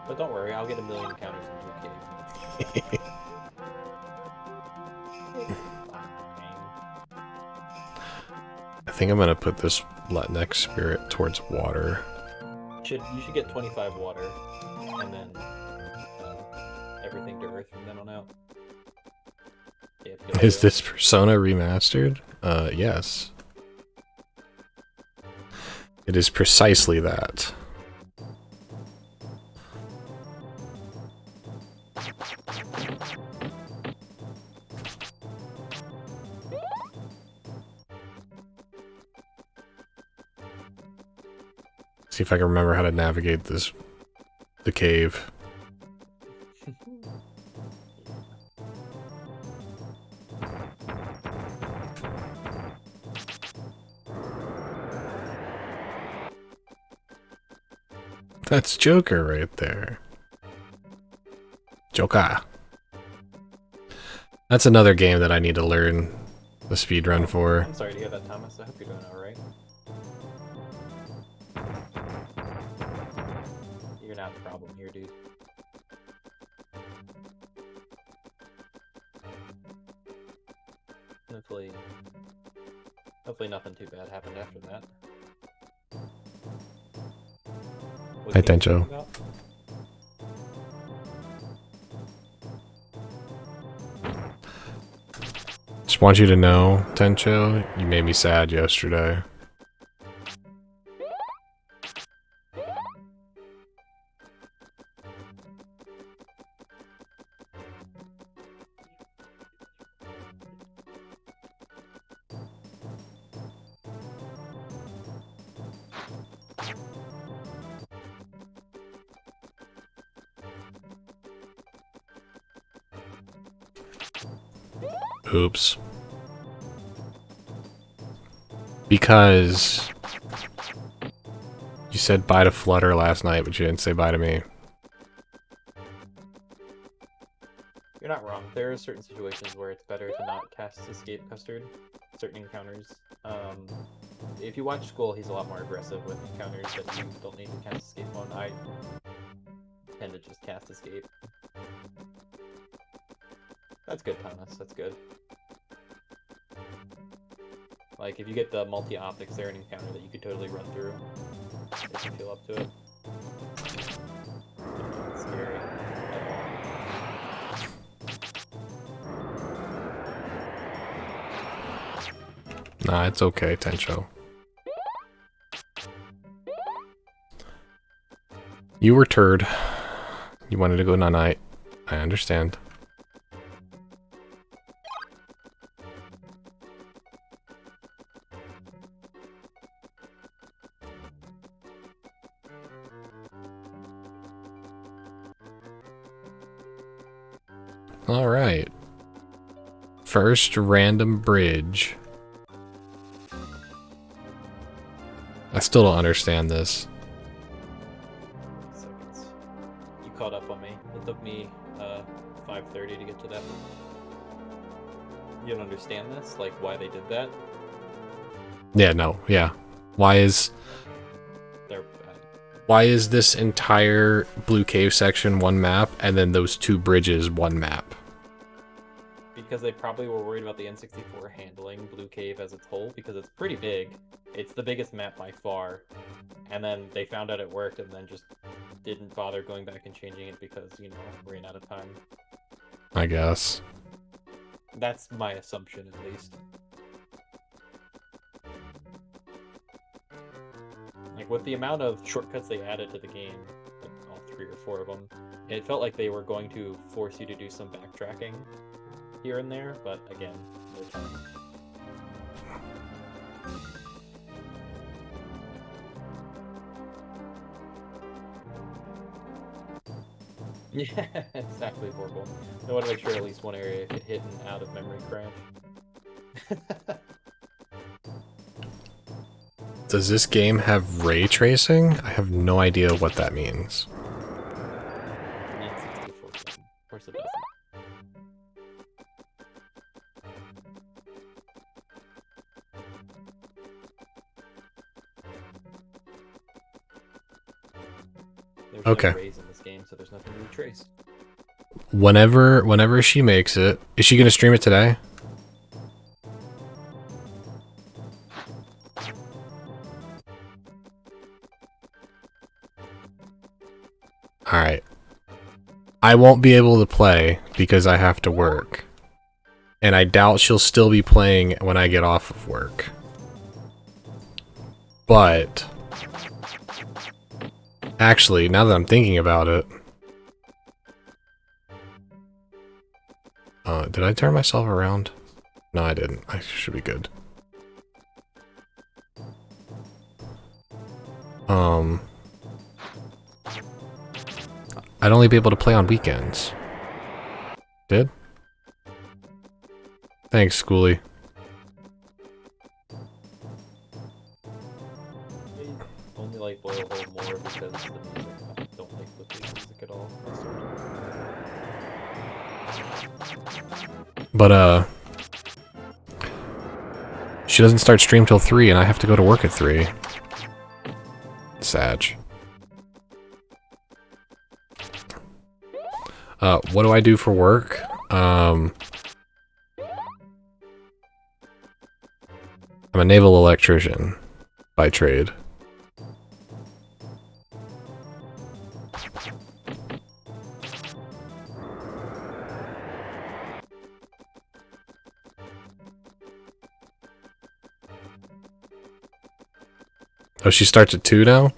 But don't worry, I'll get a million encounters in Blue Cave. I think I'm gonna put this next spirit towards water. You should get 25 water, and then everything to earth from then on out. Yeah, Is this Persona remastered? Yes. It is precisely that. See if I can remember how to navigate the cave. That's Joker right there. Joker. That's another game that I need to learn the speedrun for. I'm sorry to hear that, Thomas. I hope you're doing alright. You're not the problem here, dude. Hopefully nothing too bad happened after that. Hi, Tencho. Just want you to know, Tencho, you made me sad yesterday. Oops. Because you said bye to Flutter last night, but you didn't say bye to me. You're not wrong. There are certain situations where it's better to not cast Escape Custard. Certain encounters. If you watch School, he's a lot more aggressive with encounters that you don't need to cast Escape on. I tend to just cast Escape. That's good, Thomas. That's good. Like, if you get the multi-optics, they're an encounter that you could totally run through if you feel up to it. It's scary. Nah, it's okay, Tencho. You were turd. You wanted to go night-night. I understand. Alright. First random bridge. I still don't understand this. Seconds. You caught up on me. It took me 5:30 to get to that. You don't understand this? Like, why they did that? Yeah, no, yeah. Why is this entire Blue Cave section one map, and then those 2 bridges one map? Because they probably were worried about the N64 handling Blue Cave as a whole, because it's pretty big. It's the biggest map by far. And then they found out it worked, and then just didn't bother going back and changing it because, you know, ran out of time. I guess. That's my assumption, at least. Like with the amount of shortcuts they added to the game, like all 3 or 4 of them, it felt like they were going to force you to do some backtracking here and there, but again, no time. Yeah, exactly, horrible. I want to make sure at least one area could hit an out of memory crash. Does this game have ray tracing? I have no idea what that means. Not 64. Of course it doesn't. There's Okay. no rays in this game, so there's nothing to retrace. Whenever she makes it, is she gonna stream it today? Alright. I won't be able to play because I have to work. And I doubt she'll still be playing when I get off of work. But actually, now that I'm thinking about it, did I turn myself around? No, I didn't. I should be good. I'd only be able to play on weekends. Did? Thanks, Schoolie. I only like Boil Hole more because the music. I don't like the music at all. But, she doesn't start stream till 3 and I have to go to work at 3. Sag. What do I do for work? I'm a naval electrician by trade. Oh, she starts at 2 now?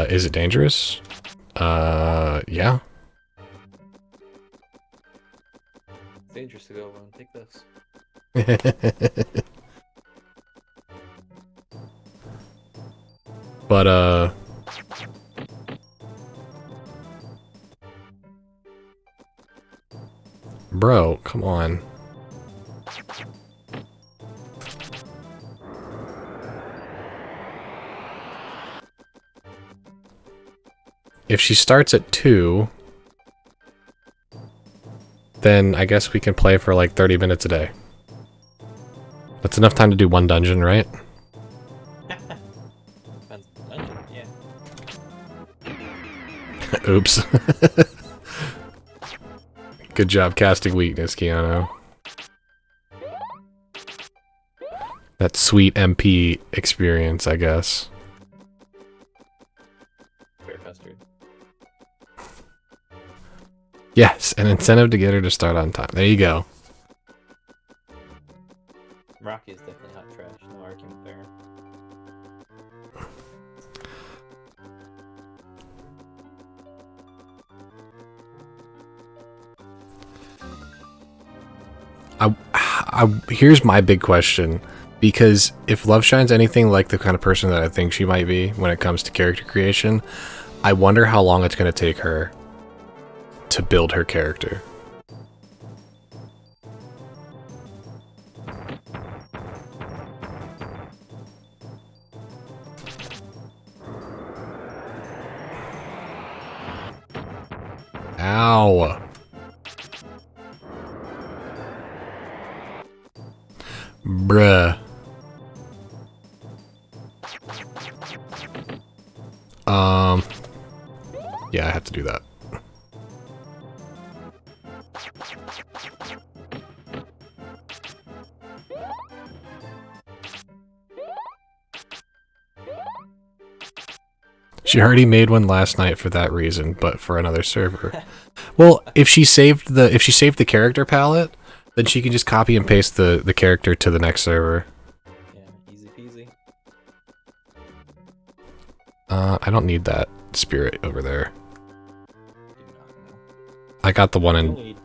Is it dangerous? Yeah. It's dangerous to go alone. Take this. But, bro, come on. If she starts at 2, then I guess we can play for like 30 minutes a day. That's enough time to do 1 dungeon, right? Depends on the dungeon, yeah. Oops. Good job casting weakness, Keanu. That sweet MP experience, I guess. Fair custard. Yes, an incentive to get her to start on time. There you go. Rocky is definitely hot trash. No argument there. Here's my big question. Because if Love Shine's anything like the kind of person that I think she might be when it comes to character creation, I wonder how long it's going to take her to build her character. Ow. Bruh. Yeah, I have to do that. She already made one last night for that reason, but for another server. Well, if she saved the character palette, then she can just copy and paste the character to the next server. Yeah, easy peasy. I don't need that spirit over there. Do not know. I got the one You in. only need-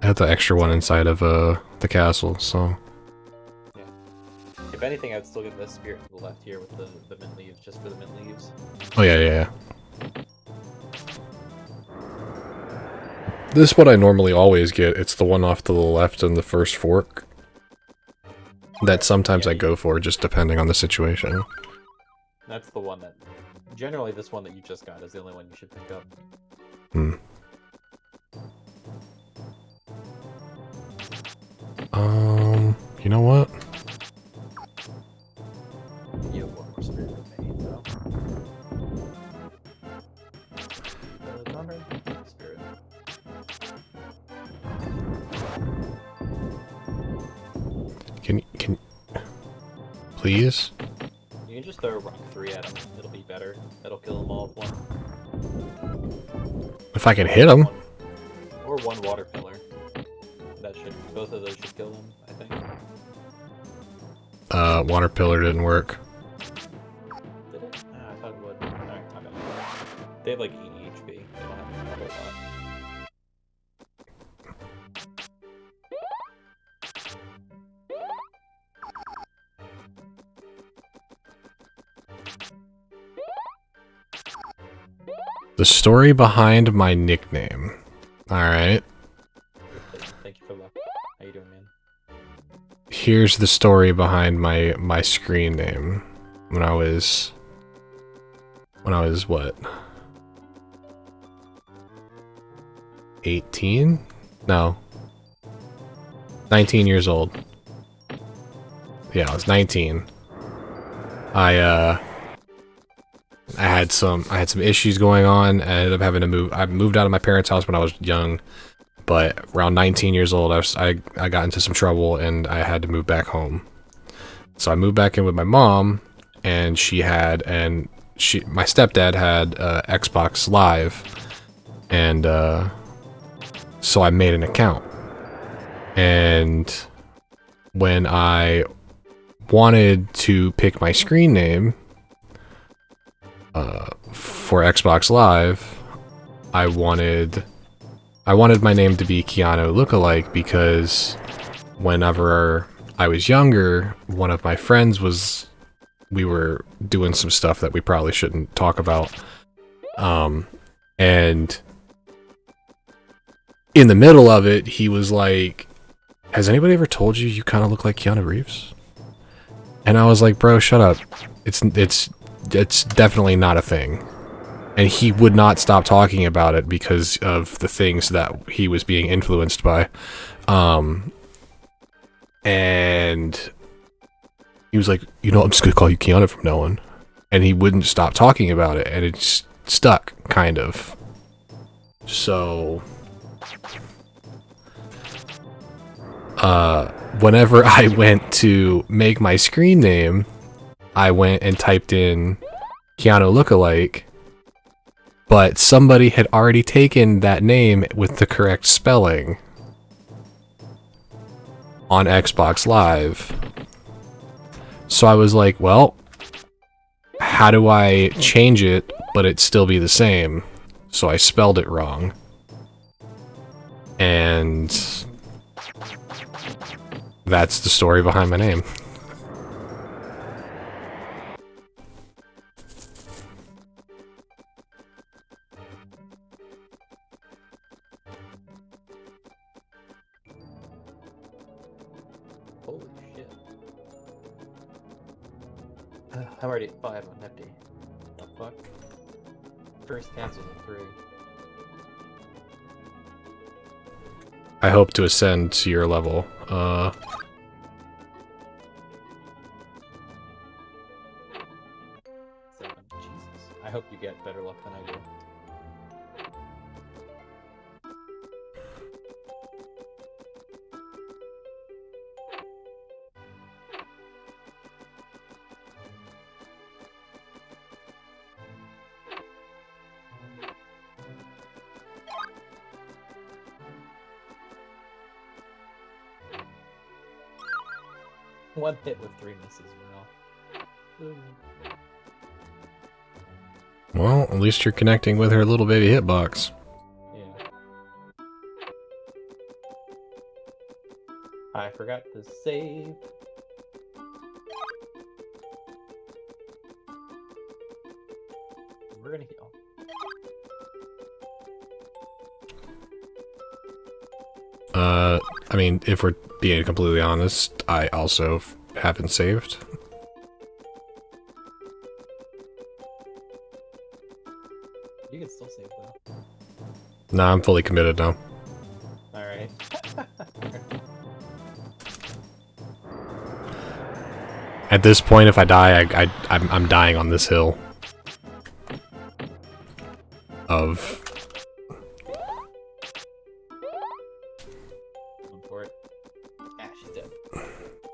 I had the extra one inside of the castle, so. If anything, I'd still get this spirit to the left here with the mint leaves, just for the mint leaves. Oh yeah. This is what I normally always get. It's the one off to the left in the first fork. That sometimes Yeah, I go for, just depending on the situation. That's the one that... Generally, this one that you just got is the only one you should pick up. Hmm. You know what? You have one more spirit remaining, though. Donner? Spirit. Can please? You can just throw rock 3 at him. It'll be better. That'll kill them all with one. If I can hit him. Or one water pillar. That should... Both of those should kill them, I think. Water pillar didn't work. Did it? Ah, I thought it would. Alright, my bad. They have like 80 HP. They don't have a whole lot. The story behind my nickname. Alright. Thank you for luck. How you doing, man? Here's the story behind my screen name. When I was what? 18? No. 19 years old. Yeah, I was 19. I had some issues going on. I ended up having to move. I moved out of my parents' house when I was young, but around 19 years old, I got into some trouble and I had to move back home. So I moved back in with my mom, and my stepdad had Xbox Live, and so I made an account. And when I wanted to pick my screen name for Xbox Live, I wanted my name to be Keanu Lookalike, because whenever I was younger, one of my friends we were doing some stuff that we probably shouldn't talk about. And in the middle of it, he was like, "Has anybody ever told you kind of look like Keanu Reeves?" And I was like, "Bro, shut up. It's definitely not a thing." And he would not stop talking about it because of the things that he was being influenced by. And he was like, I'm just gonna call you Keanu from now on. And he wouldn't stop talking about it, and it's stuck, kind of. So, whenever I went to make my screen name, I went and typed in Keanu Lookalike, but somebody had already taken that name with the correct spelling on Xbox Live. So I was like, well, how do I change it but it still be the same? So I spelled it wrong. And that's the story behind my name. Holy shit. I'm already at 5 on Hefty. The fuck? First cancels at 3. I hope to ascend to your level. Jesus. I hope you get better luck than I do. One hit with 3 misses, well. Well, at least you're connecting with her little baby hitbox. Yeah. I forgot to save. We're gonna heal. I mean, if we're being completely honest, I also haven't saved. You can still save though. Nah, I'm fully committed now. Alright. At this point, if I die, I'm dying on this hill. Of... Going for it. Ah, she's dead.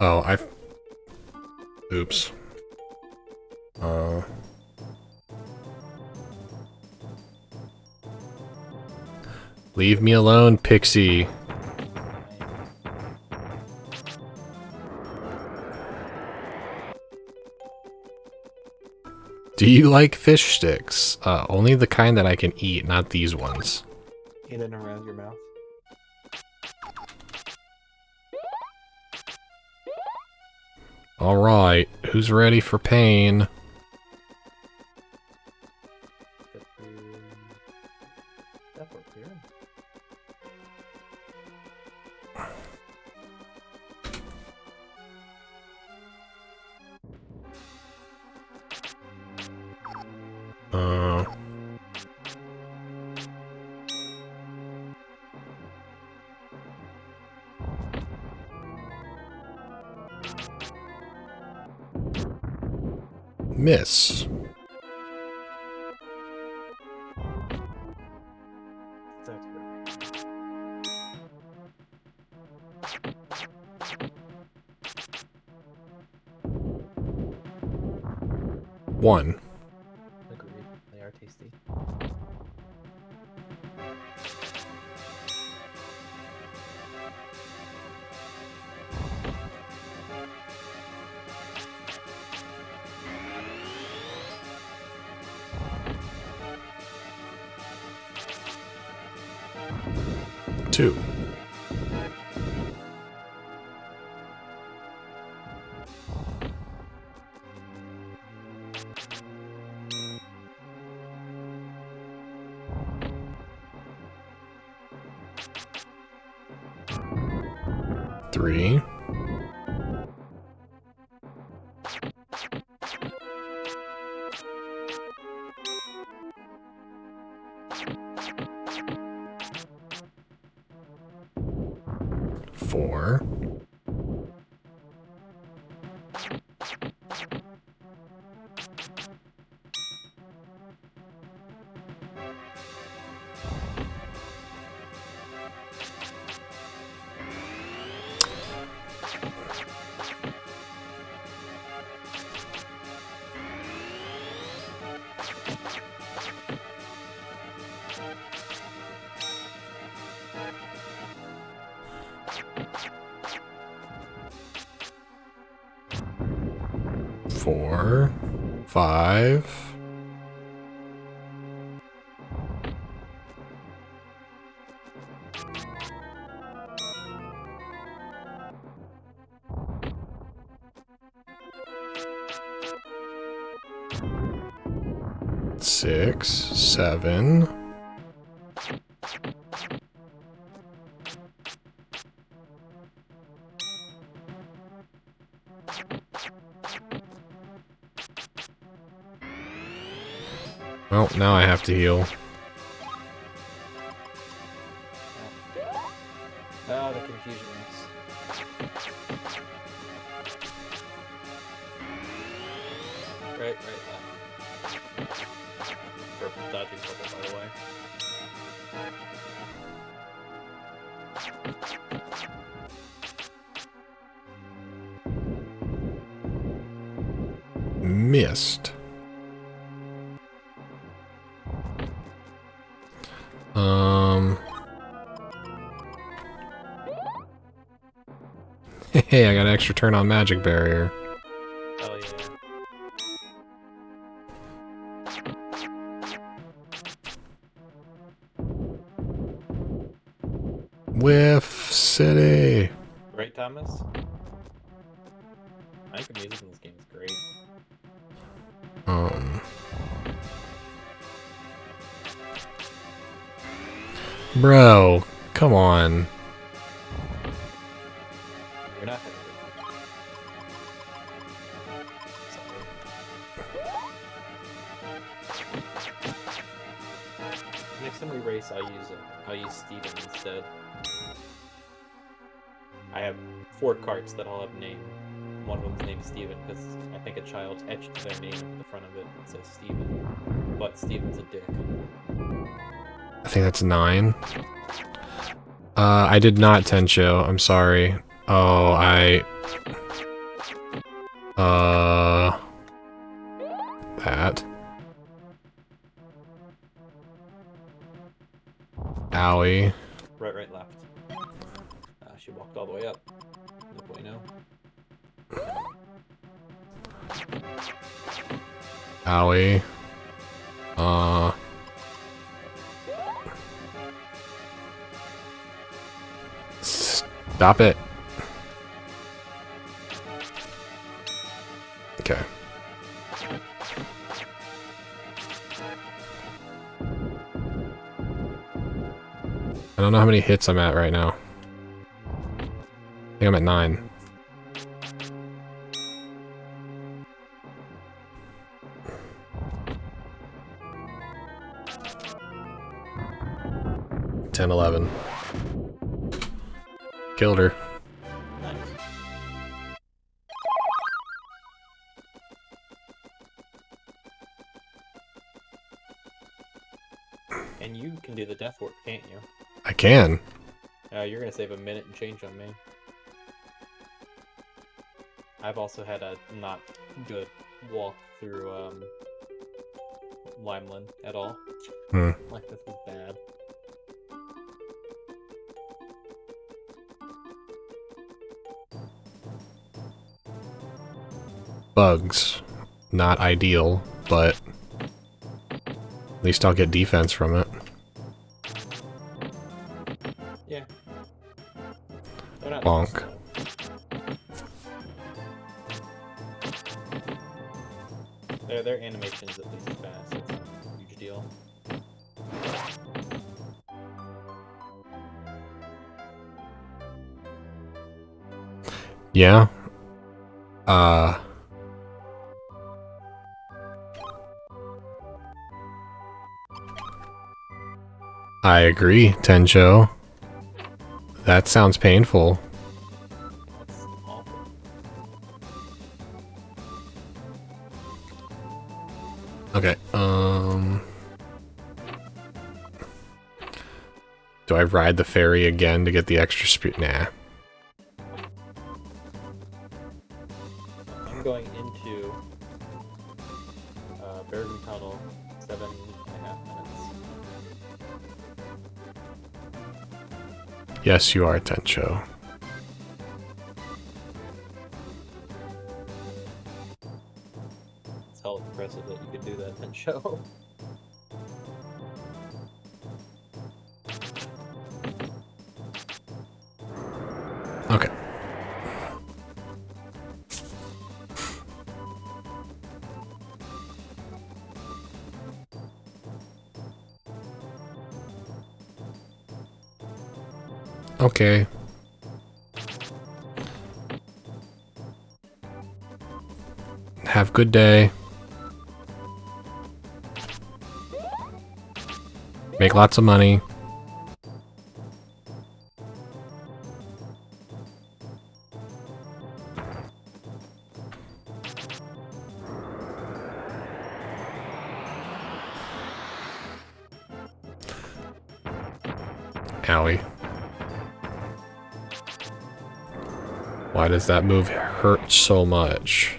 Oh, Oops. Leave me alone, Pixie. Do you like fish sticks? Only the kind that I can eat, not these ones. In and around your mouth. Alright, who's ready for pain? Get through that work here. Miss. That's good. One. Agreed. They are tasty. Two. Three. Four. Four. Five. Six. Seven. Well, now I have to heal. Ah, the confusion is. Right, left. For dodging trouble, by the way. Missed. Hey, I got an extra turn on magic barrier. Oh yeah. Whiff City. Right, Thomas? I think the music in this game is great. Bro, come on. You're not. Next time we race, I'll use Steven instead. I have 4 carts that all have name. One of them's named Steven because I think a child etched their name into the front of it and says Steven. But Steven's a dick. I think that's 9. I did not Tencho. I'm sorry. Oh, that. Owie. Right, left. She walked all the way up. No bueno. Owie. Stop it. Okay. I don't know how many hits I'm at right now. I think I'm at 9. Ten, 11. Killed her. Nice. And you can do the death work, can't you? I can. You're gonna save a minute and change on me. I've also had a not good walk through Limeland at all. Like, this was bad. Bugs. Not ideal, but at least I'll get defense from it. Yeah. They're not Bonk. slow. Their animation's at least fast. It's not a huge deal. Yeah. I agree, Tencho. That sounds painful. That's awful. Okay, do I ride the ferry again to get the extra speed? Nah. I'm going into Bergen Tunnel 7.5 minutes. Yes, you are, Tencho. It's hell impressive that you could do that in show. Okay. Okay. Have a good day. Make lots of money. Owie. Why does that move hurt so much?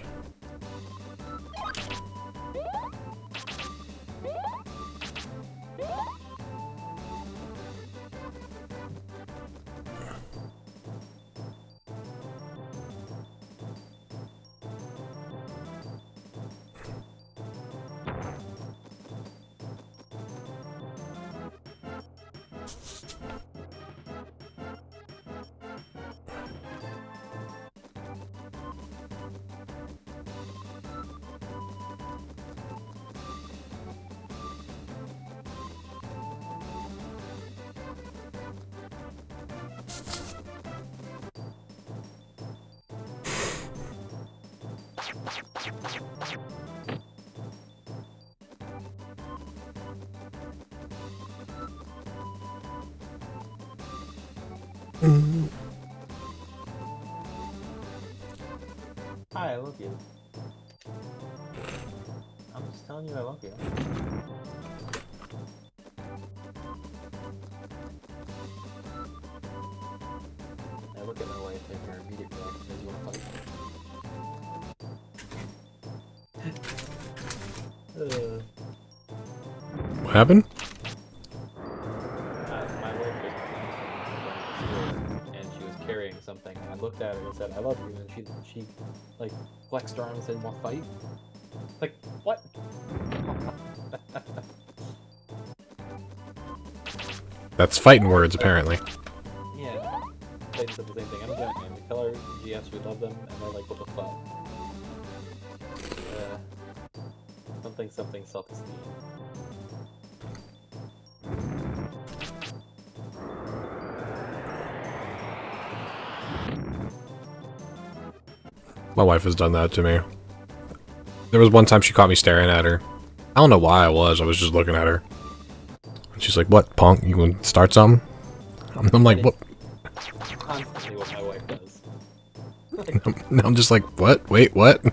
Hi, I love you. I'm just telling you I love you. I look at my wife and her immediate reaction is, you want to fight? What happened? My wife was playing and she was carrying something, and I looked at her and said, I love you, and she like flexed her arm and said, want to fight? Like, what? That's fighting words, apparently. Yeah. They said the same thing. I'm a giant man. We tell our GFs we love them, and they're like, what the fuck? Something self-esteem. My wife has done that to me. There was one time she caught me staring at her. I don't know why I was just looking at her. And she's like, what, punk? You gonna start something? I'm like, what? Constantly what my wife does. I'm just like, what? Wait, what?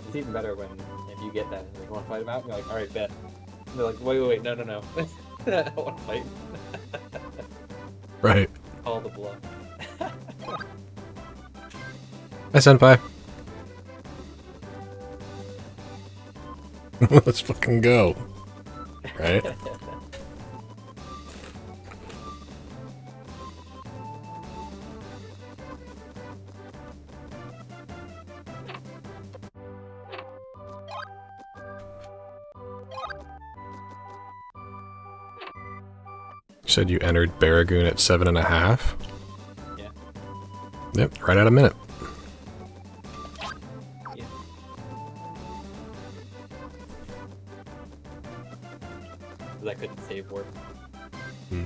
It's even better when if you get that and like, want to fight him out, you're like, all right, bet. And they're like, wait, no. I don't want to fight. Right. Call the bluff. Hi, Senpai. Let's fucking go. Right? You said you entered Baragoon at 7.5? Yeah. Yep, right at a minute. Yeah. Because I couldn't save warp. Hmm.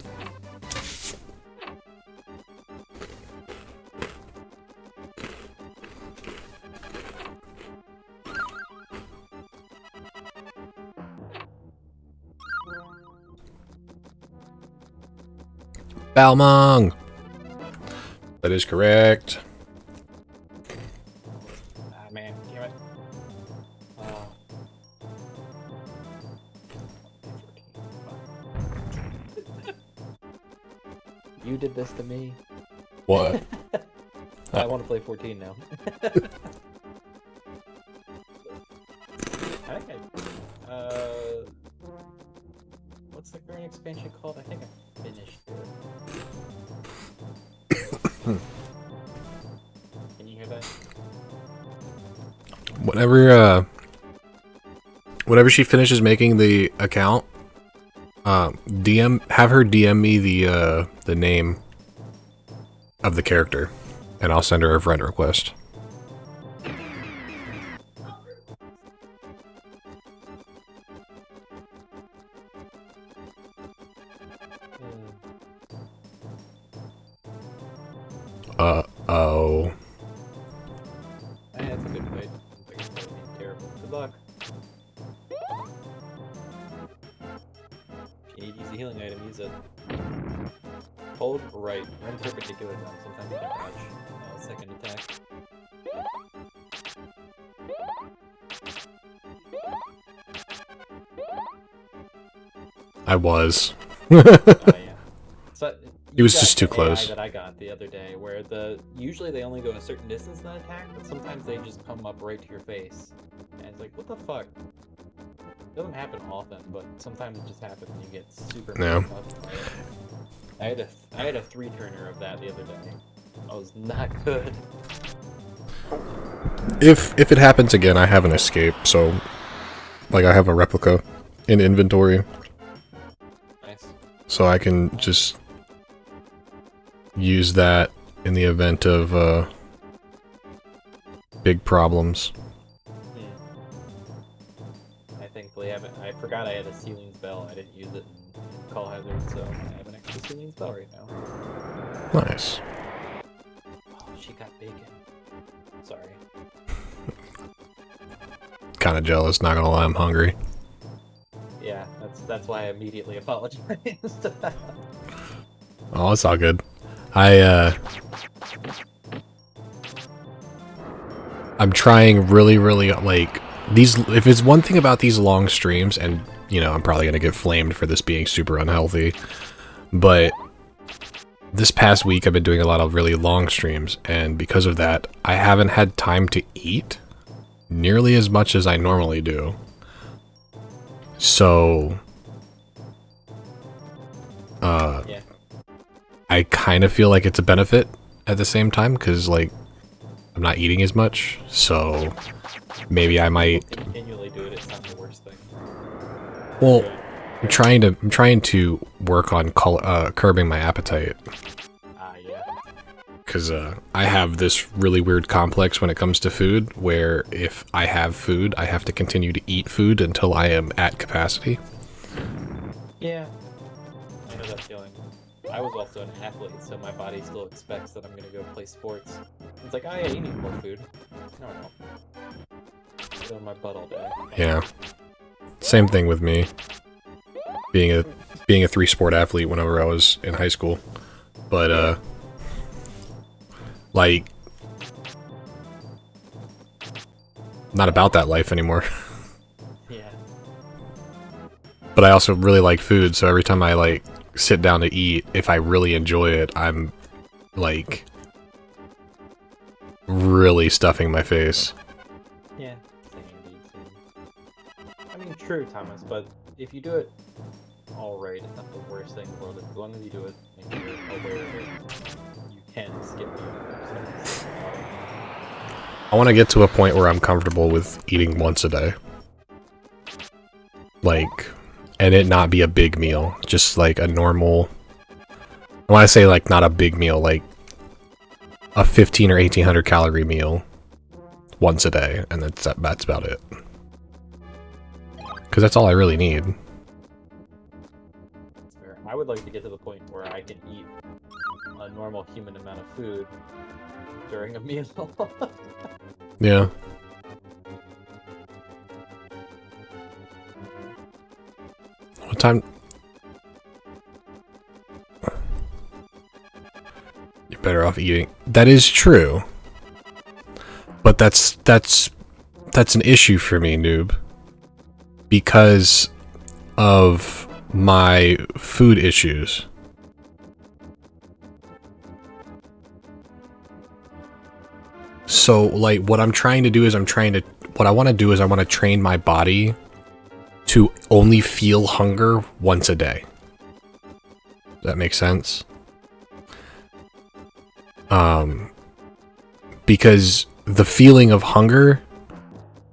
Balmung! That is correct. Ah, man, damn it. You did this to me. What? I want to play 14 now. I think what's the current expansion called? I think I finished it. Can you hear that? Whenever she finishes making the account, have her DM me the name of the character, and I'll send her a friend request. Oh. That's a good fight. It's terrible. Good luck. If you need to use a healing item, use it. Hold right. Run perpendicular down. Sometimes you can dodge second attack. I was. Oh, yeah. So, He was got just too the AI close. that I got the other day, where usually they only go a certain distance in an attack, but sometimes they just come up right to your face, and it's like, what the fuck? It doesn't happen often, but sometimes it just happens and you get super Yeah. fucked up by it. I had a 3-turner of that the other day. I was not good. If it happens again, I have an escape, so like I have a replica in inventory, Nice. so I can just use that in the event of big problems. I thankfully haven't. I forgot I had a ceiling spell. I didn't use it in Call Hazard, so I have an extra She means bell right now. Nice. Oh, she got bacon. Sorry. Kind of jealous, not gonna lie, I'm hungry. Yeah, that's why I immediately apologized. Oh, it's all good. I'm trying really, like, these, if it's one thing about these long streams, and, you know, I'm probably gonna get flamed for this being super unhealthy, but this past week I've been doing a lot of really long streams, and because of that, I haven't had time to eat nearly as much as I normally do. So, Yeah. I kind of feel like it's a benefit at the same time, because, like, I'm not eating as much, so maybe I might Continually do it. It's not the worst thing. Well, I'm trying to work on curbing my appetite, Yeah. because I have this really weird complex when it comes to food, where if I have food, I have to continue to eat food until I am at capacity. Yeah. I know that feeling. I was also an athlete, so my body still expects that I'm gonna go play sports. It's like, oh yeah, you need more food. No, I don't. Sit on my butt all day. Yeah, same thing with me. Being a 3-sport athlete whenever I was in high school, but like, not about that life anymore. Yeah. But I also really like food, so every time I, like, sit down to eat, if I really enjoy it, I'm, like, really stuffing my face. Yeah. Same, indeed, same. I mean, true, Thomas, but if you do it all right, it's not the worst thing in the world. As long as you do it and you're aware of it, you can skip meals. I want to get to a point where I'm comfortable with eating once a day. Like, and it not be a big meal, just like a normal, I want to say, like, not a big meal, like a 15 or 1800 calorie meal once a day, and that's about it. Because that's all I really need. That's fair. I would like to get to the point where I can eat a normal human amount of food during a meal. Yeah. What time? You're better off eating. That is true. But that's an issue for me, noob. Because of my food issues. So, like, what I'm trying to do is what I want to do is I want to train my body to only feel hunger once a day. Does that make sense? Because the feeling of hunger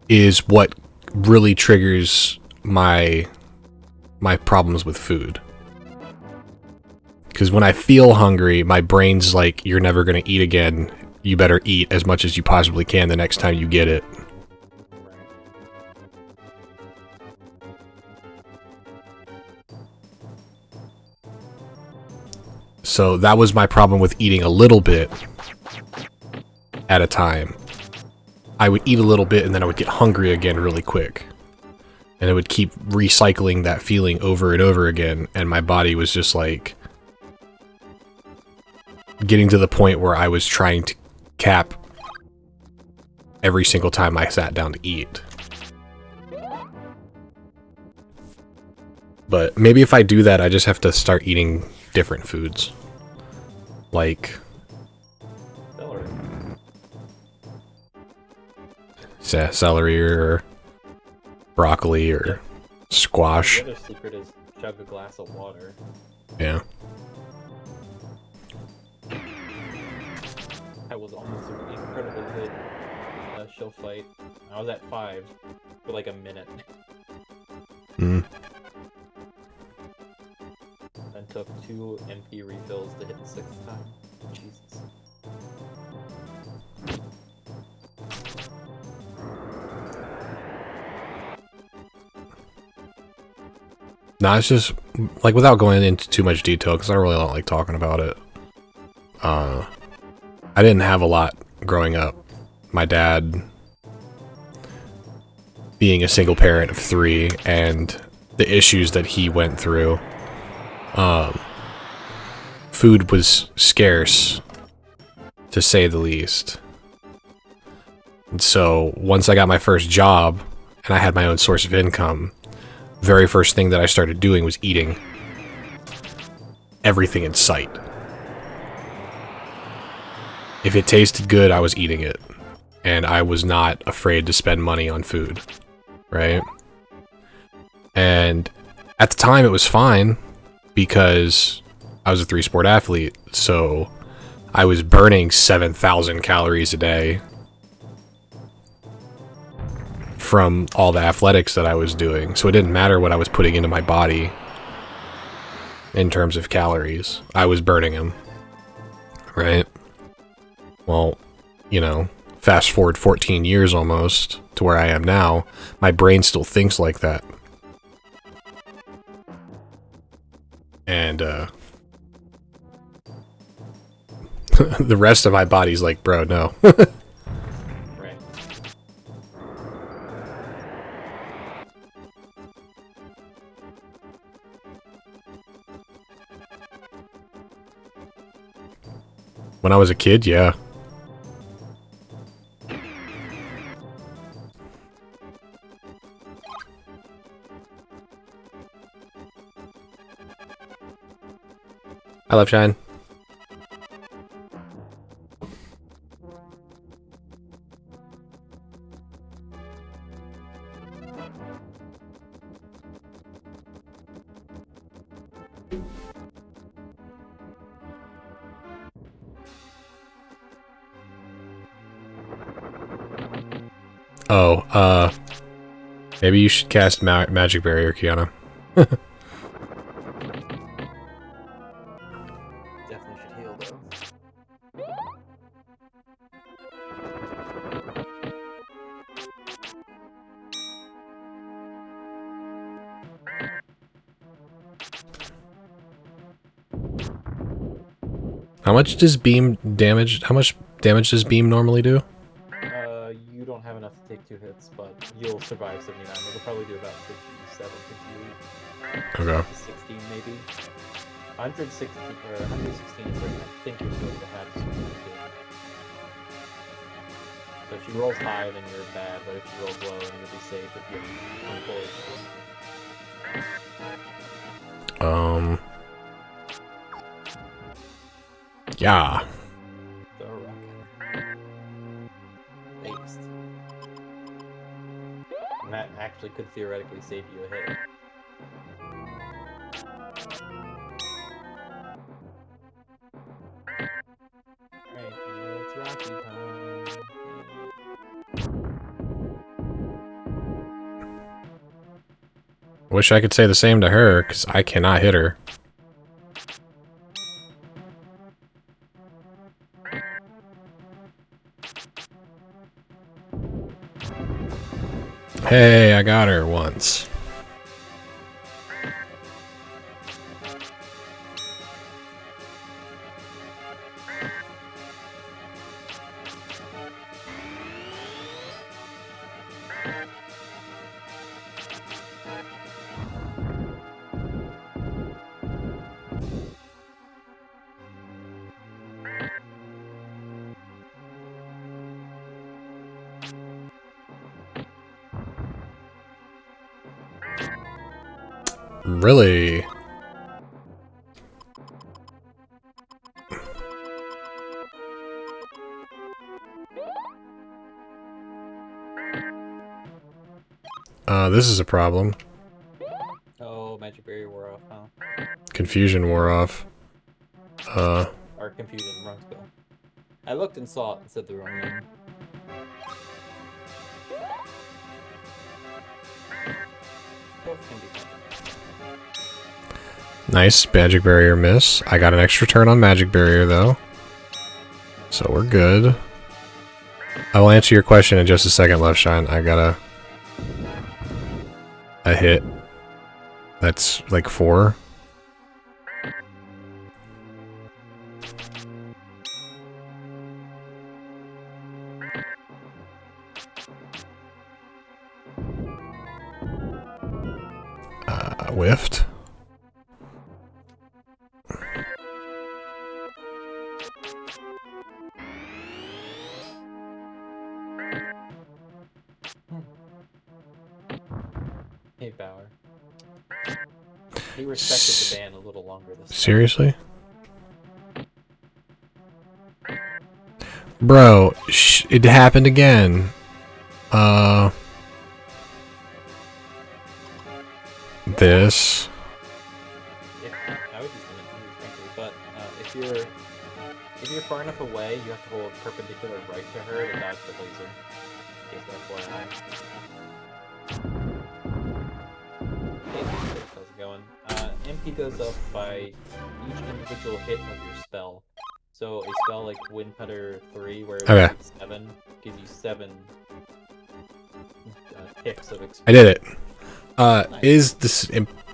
is what really triggers my problems with food. Because when I feel hungry, my brain's like, you're never going to eat again. You better eat as much as you possibly can the next time you get it. So that was my problem with eating a little bit at a time. I would eat a little bit and then I would get hungry again really quick. And it would keep recycling that feeling over and over again, and my body was just like getting to the point where I was trying to cap every single time I sat down to eat. But maybe if I do that, I just have to start eating different foods. Like celery or broccoli or squash. The other secret is chug a glass of water. Yeah. I was almost incredibly good show fight. I was at 5 for like a minute. Mm. And took 2 MP refills to hit the 6th time. Jesus. No, it's just like, without going into too much detail, because I really don't like talking about it. I didn't have a lot growing up. My dad, being a single parent of 3, and the issues that he went through, food was scarce, to say the least. And so, once I got my first job, and I had my own source of income, very first thing that I started doing was eating everything in sight. If it tasted good, I was eating it. And I was not afraid to spend money on food. Right? And at the time, it was fine, because I was a 3-sport athlete, so I was burning 7,000 calories a day from all the athletics that I was doing. So it didn't matter what I was putting into my body in terms of calories. I was burning them. Right? Well, you know, fast forward 14 years almost to where I am now, my brain still thinks like that. And, the rest of my body's like, bro, no. Right. When I was a kid, yeah. I love Shine. Oh, maybe you should cast Magic Barrier, Kiana. Definitely should heal though. How much does beam damage? How much damage does beam normally do? You don't have enough to take 2 hits, but you'll survive 79. It'll probably do about 57, 58. Okay. 16 maybe. 160 or 116 is where I think you're supposed to have something to. So if she rolls high, then you're bad, but if she rolls low, then you'll be safe if you're on full HP. Yeah. The rocket. Based. And that actually could theoretically save you a hit. Alright, it's Rocky time. Wish I could say the same to her, because I cannot hit her. Hey, I got her once. Really? This is a problem. Oh, Magic Barrier wore off, huh? Confusion wore off. Or Confusion, wrong spell. I looked and saw it and said the wrong name. Both can be fun. Nice, Magic Barrier miss. I got an extra turn on Magic Barrier, though. So we're good. I will answer your question in just a second, Left Shine. I got a hit. That's like 4. Whiffed. Hey, Bauer. He respected the ban a little longer this time. Seriously? Bro, it happened again. This. I would use limit moves, frankly, but if you're far enough away, you have to hold perpendicular right to her to dodge the laser. Just FYI. Hey, how's it going? MP goes up by each individual hit of your spell. So a spell like Windcutter 3, where it Okay. takes 7, gives you 7 ticks of experience. I did it. Nice.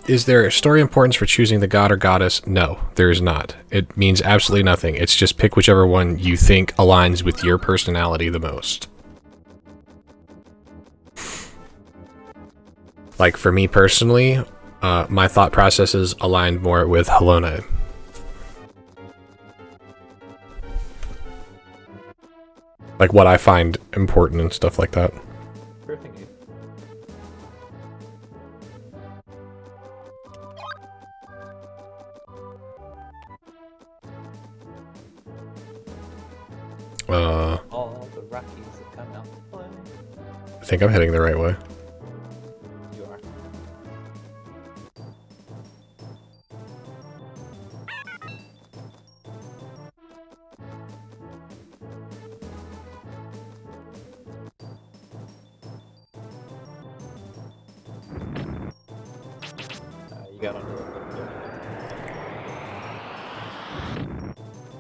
Is there a story importance for choosing the god or goddess? No, there is not. It means absolutely nothing. It's just pick whichever one you think aligns with your personality the most. Like, for me personally, my thought processes aligned more with Helona. Like, what I find important and stuff like that. Perfect. All the Rockies have come out to play. I think I'm heading the right way. You are. You got under a little bit.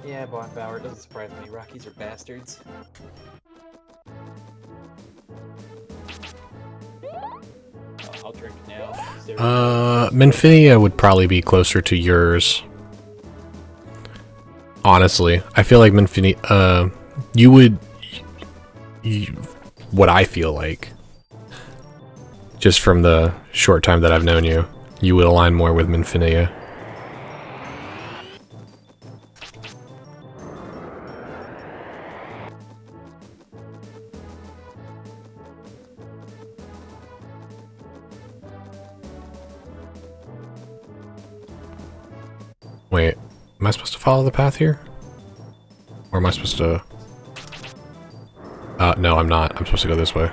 Yeah, Bauer, doesn't surprise me. Rockies are bastards. I'll drink now. Minfinia would probably be closer to yours. Honestly, I feel like Minfinia, you would, what I feel like, just from the short time that I've known you, you would align more with Minfinia. Wait, am I supposed to follow the path here? Or am I supposed to... no, I'm not. I'm supposed to go this way.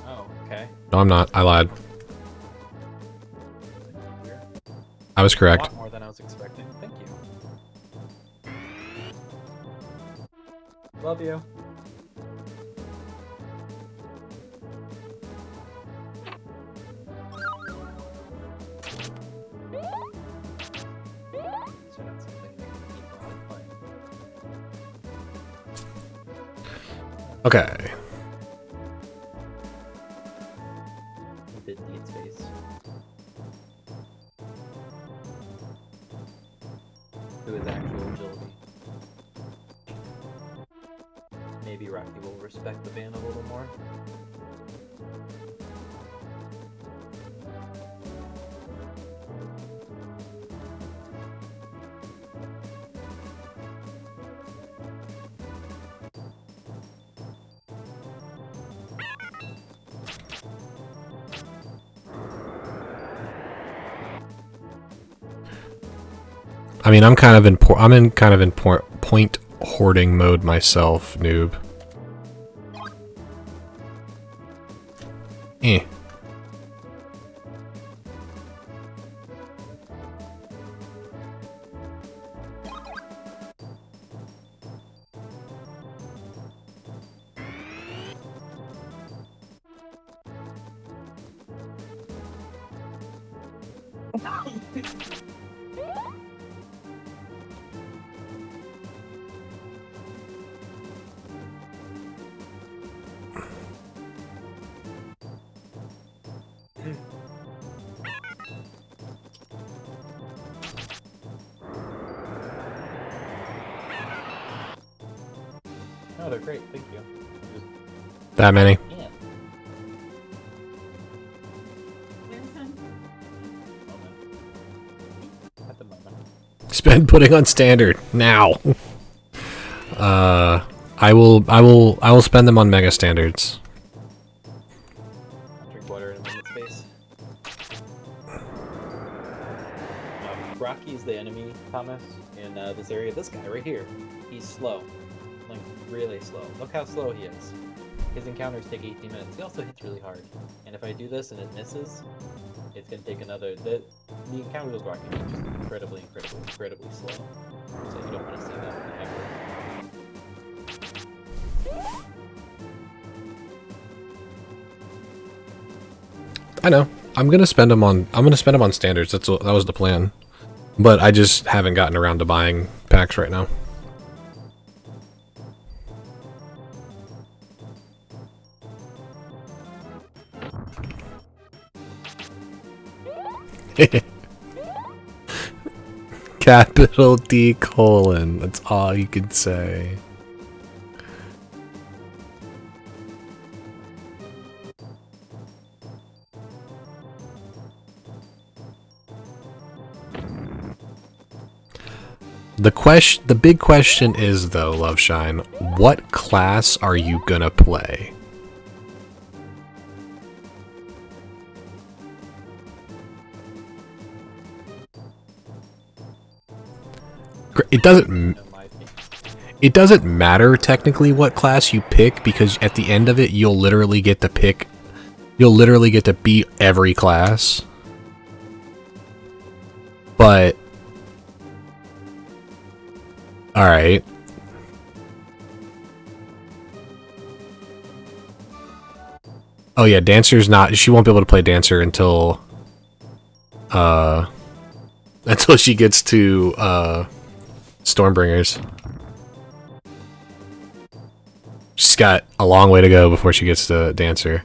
Oh, okay. No, I'm not. I lied. I was A correct. lot more than I was expecting. Thank you. Love you. So that's something that can keep on playing. Okay. He did Deed Space. To his actual agility. Maybe Rocky will respect the ban a little more. I mean, I'm in kind of in point hoarding mode myself, noob. Eh. Oh, they're great. Thank you. That many. Yeah. Vincent spend putting on standard now. I will spend them on mega standards. Drink water in a minute, space. Rocky's the enemy, Thomas, in this area. This guy right here, he's slow, like really slow. Look how slow he is. His encounters take 18 minutes. He also hits really hard. And if I do this and it misses, it's gonna take another. The encounter with Rocky is just incredibly slow. So you don't want to see that ever. I know. I'm gonna spend them on standards. That was the plan. But I just haven't gotten around to buying packs right now. Capital D colon. That's all you could say. The big question is, though, Loveshine, what class are you gonna play? It doesn't matter technically what class you pick, because at the end of it you'll literally get to pick, you'll literally get to beat every class. But alright. Oh yeah, Dancer's not, she won't be able to play Dancer until she gets to Stormbringers. She's got a long way to go before she gets to Dancer.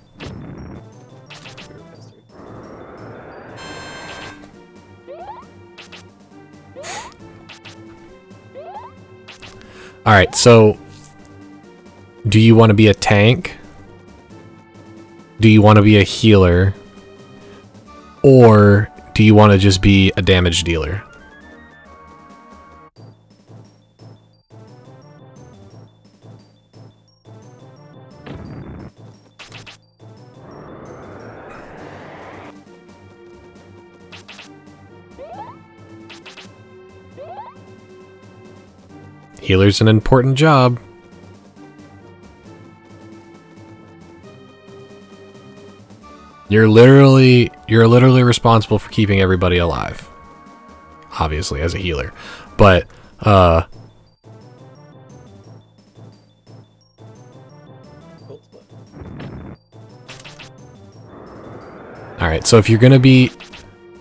Alright, so do you want to be a tank? Do you want to be a healer? Or do you want to just be a damage dealer? Healer's an important job. You're literally responsible for keeping everybody alive. Obviously, as a healer. But, alright, so if you're gonna be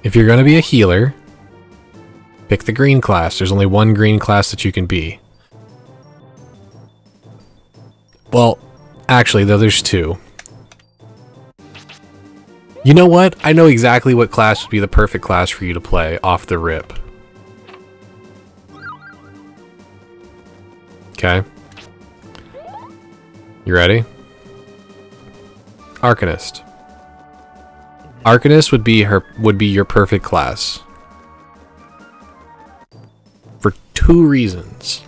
a healer, pick the green class. There's only one green class that you can be. Well, actually, though, there's two. You know what? I know exactly what class would be the perfect class for you to play off the rip. Okay. You ready? Arcanist. Arcanist would be your perfect class. For two reasons.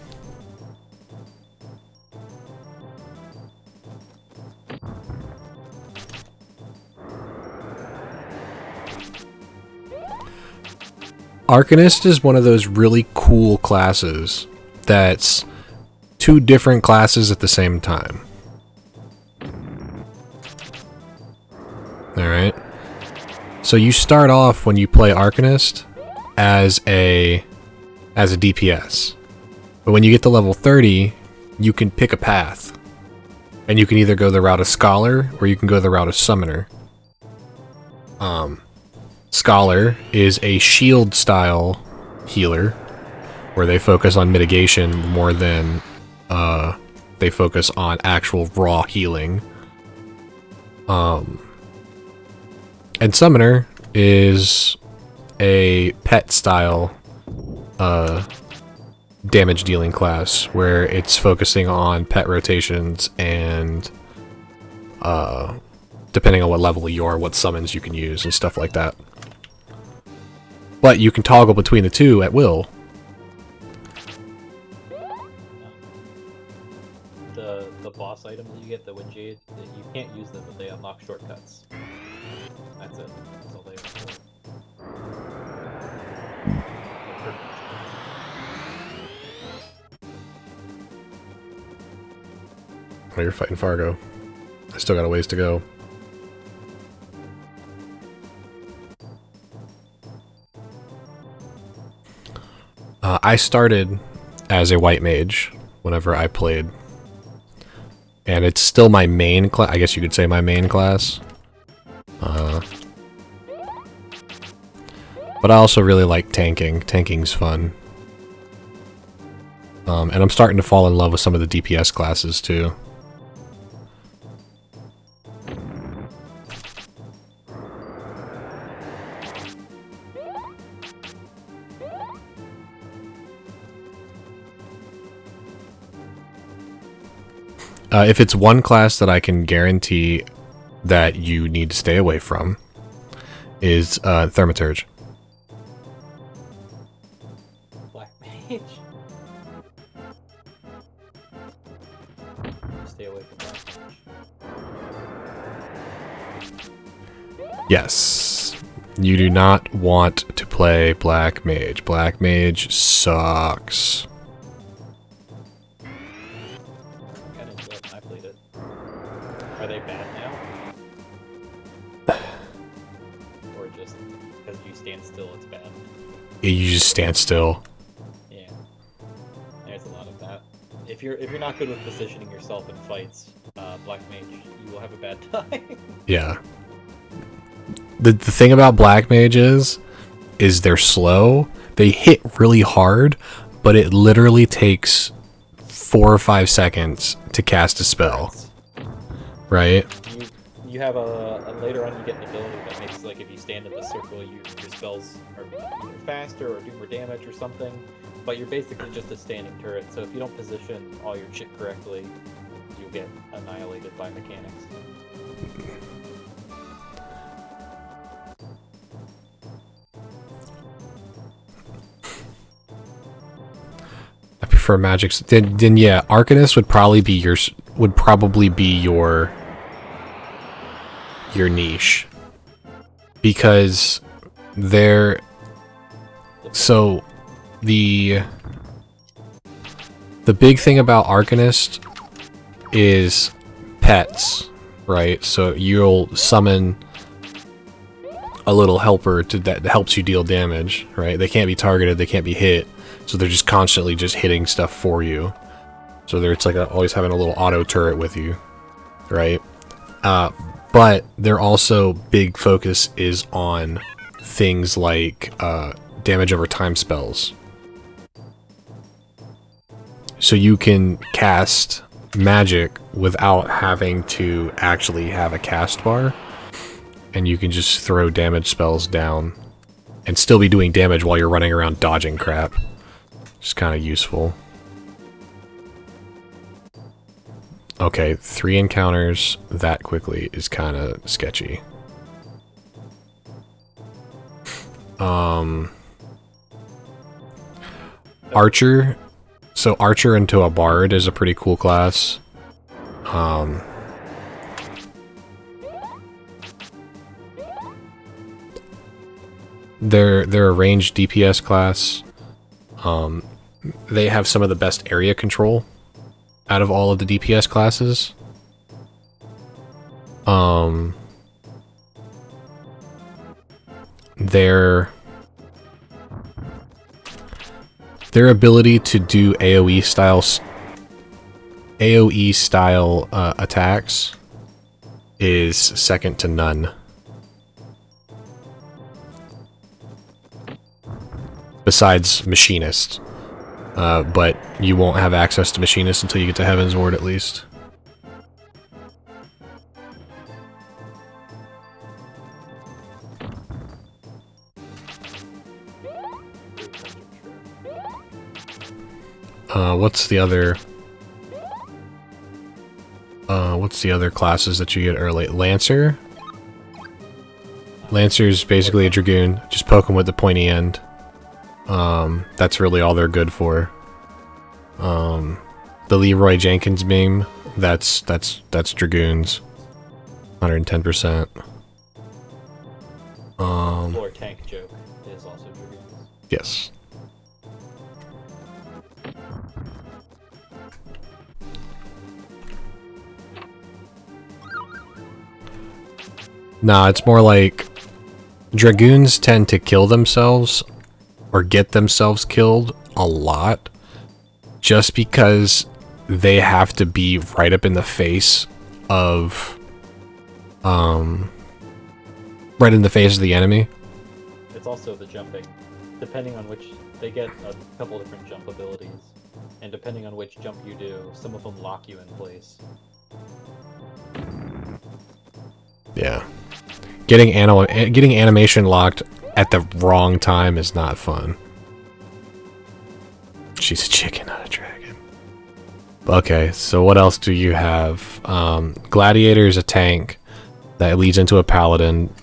Arcanist is one of those really cool classes that's two different classes at the same time. Alright. So you start off when you play Arcanist as a DPS. But when you get to level 30, you can pick a path. And you can either go the route of Scholar or you can go the route of Summoner. Scholar is a shield style healer where they focus on mitigation more than they focus on actual raw healing. And Summoner is a pet style damage dealing class where it's focusing on pet rotations and depending on what level you are, what summons you can use and stuff like that. But you can toggle between the two at will. the boss items you get, the wind jade, you can't use them, but they unlock shortcuts. That's it. That's all they are for. Oh, you're fighting Fargo. I still got a ways to go. I started as a white mage whenever I played. And it's still my main class. I guess you could say my main class. But I also really like tanking. Tanking's fun. And I'm starting to fall in love with some of the DPS classes too. If it's one class that I can guarantee that you need to stay away from, is Thaumaturge. Black mage. Stay away from black mage. Yes. You do not want to play Black Mage. Black Mage sucks. I played it. Are they bad now? Or just because you stand still, it's bad? You just stand still. Yeah. There's a lot of that. If you're not good with positioning yourself in fights, Black Mage, you will have a bad time. Yeah. The thing about Black Mage is they're slow. They hit really hard, but it literally takes 4 or 5 seconds to cast a spell. Right? You have a later on you get an ability that makes, like, if you stand in the circle, your spells are either faster or do more damage or something. But you're basically just a standing turret, so if you don't position all your shit correctly, you'll get annihilated by mechanics. I prefer magic. Then yeah, Arcanist would probably be your niche, because they're so the big thing about Arcanist is pets, right? So you'll summon a little helper that helps you deal damage, right? They can't be targeted, they can't be hit, so they're just constantly just hitting stuff for you. So it's like always having a little auto turret with you, right? But their also big focus is on things like damage over time spells. So you can cast magic without having to actually have a cast bar, and you can just throw damage spells down and still be doing damage while you're running around dodging crap. It's kind of useful. Okay, 3 encounters that quickly is kind of sketchy. Archer. So Archer into a Bard is a pretty cool class. They're a ranged DPS class. They have some of the best area control out of all of the DPS classes. Their ability to do AoE style attacks is second to none. Besides Machinist. But you won't have access to Machinist until you get to Heaven's Ward, at least. What's the other classes that you get early? Lancer? Lancer's basically a Dragoon. Just poke them with the pointy end. That's really all they're good for. The Leroy Jenkins meme. That's Dragoons. 110%. Floor tank joke is also Dragoons. Yes. Nah, it's more like Dragoons tend to kill themselves or get themselves killed a lot just because they have to be right up in the face of right in the face of the enemy. It's also the jumping. Depending on which, they get a couple different jump abilities. And depending on which jump you do, some of them lock you in place. Yeah. Getting animation locked at the wrong time is not fun. She's a chicken, not a dragon. Okay, so what else do you have? Gladiator is a tank that leads into a paladin.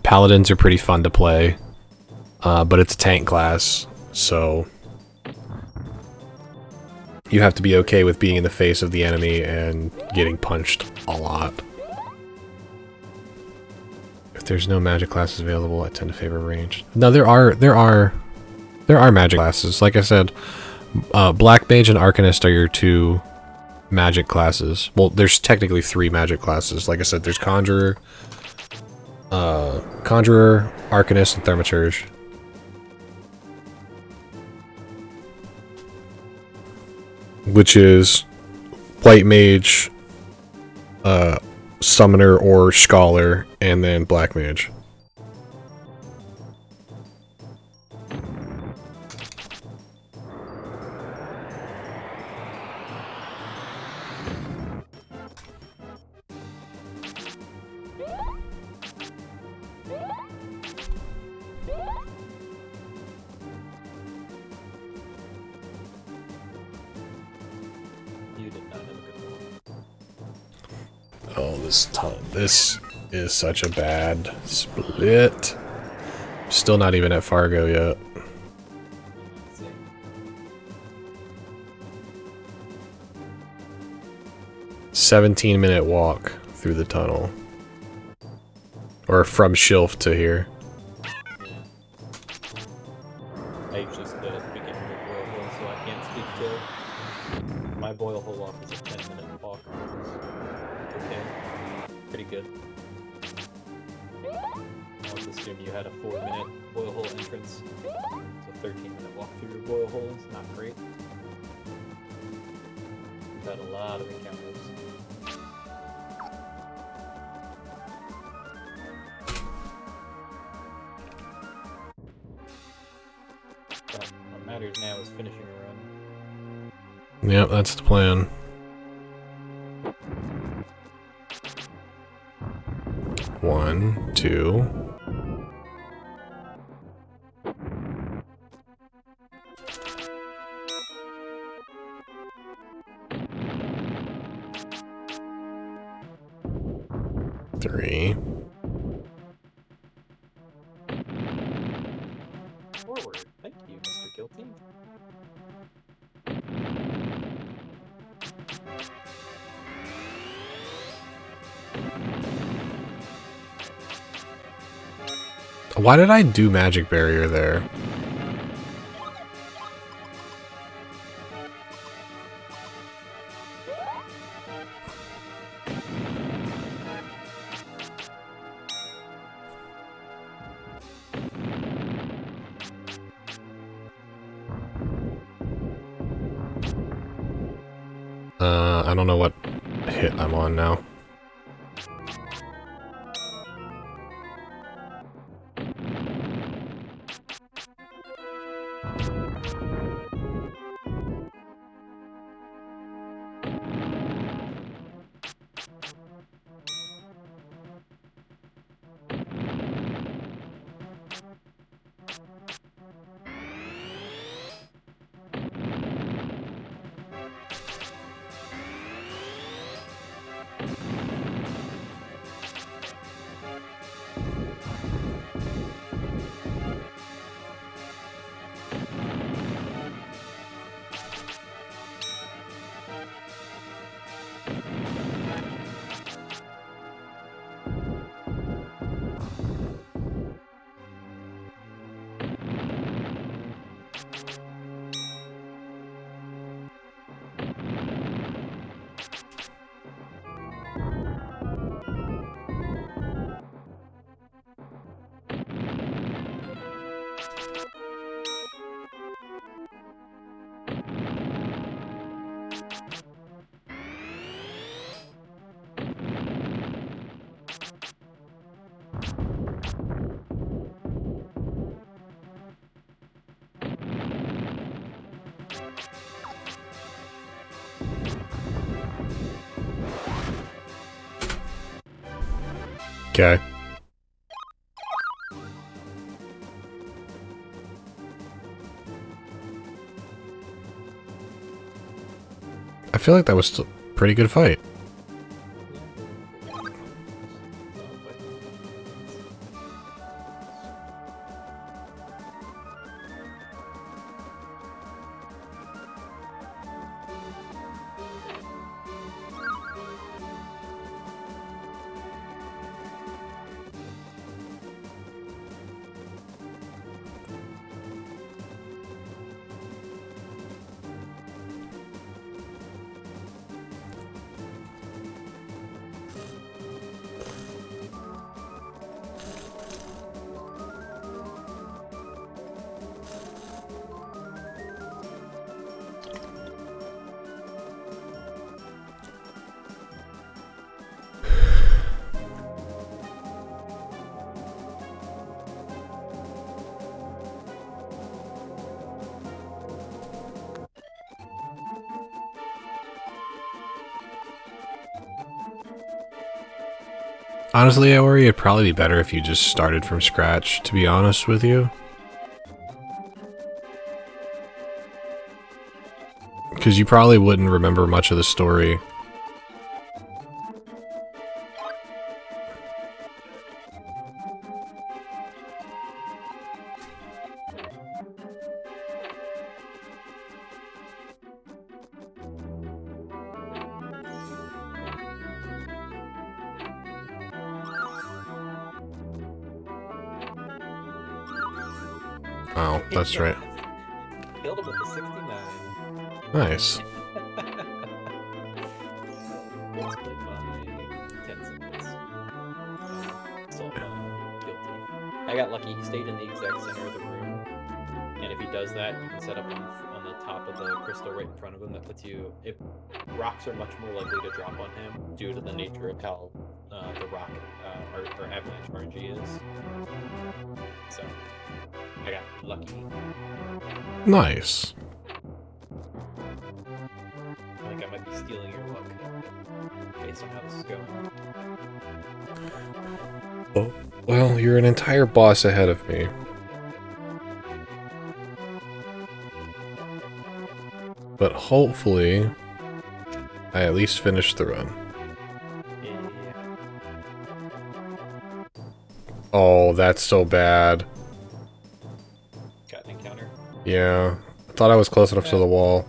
Paladins are pretty fun to play, but it's a tank class, so you have to be okay with being in the face of the enemy and getting punched a lot. If there's no magic classes available, I tend to favor ranged. No, there are magic classes. Like I said, Black Mage and Arcanist are your two magic classes. Well, there's technically 3 magic classes. Like I said, there's Conjurer, Arcanist, and Thaumaturge. Which is White Mage, Summoner or Scholar, and then Black Mage. You did not have a good one. Oh, this is such a bad split. Still not even at Fargo yet. Let's see. 17-minute walk through the tunnel. Or from Shilf to here. I usually split at the beginning of Boil Hole, so I can't speak to my Boil Hole walk is a 10-minute walk. Okay. Pretty good. I would assume you had a 4-minute Boil Hole entrance. So a 13-minute walk through your Boil Hole is not great. You've had a lot of encounters. But what matters now is finishing a run. Yep, that's the plan. One, two. Three. Forward. Thank you, Mr. Guilty. Why did I do Magic Barrier there? I don't know what hit I'm on now. Okay. I feel like that was still a pretty good fight. Honestly, I worry it'd probably be better if you just started from scratch, to be honest with you. Because you probably wouldn't remember much of the story. Oh, that's right. Killed him with a 69. Nice. Good split by 10 seconds. So, guilty. I got lucky. He stayed in the exact center of the room. And if he does that, you can set up on the top of the crystal right in front of him. That puts you... rocks are much more likely to drop on him due to the nature of how the rock or avalanche RNG is. So, I got lucky. Nice. I think I might be stealing your luck based on how this is going. Oh, well, you're an entire boss ahead of me. But hopefully, I at least finish the run. Yeah. Oh, that's so bad. Got an encounter. Yeah. I thought I was close enough to the wall.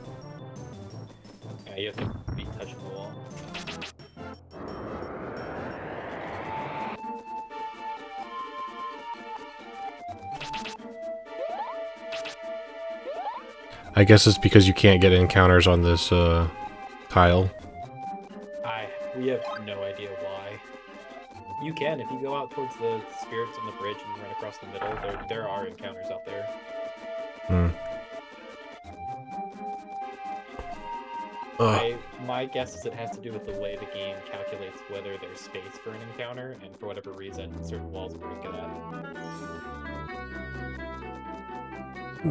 Yeah, you have to be touching the wall. I guess it's because you can't get encounters on this, tile. We have no idea why. You can, if you go out towards the spirits on the bridge and run across the middle, there are encounters out there. Hmm. My guess is it has to do with the way the game calculates whether there's space for an encounter, and for whatever reason, certain walls break it at.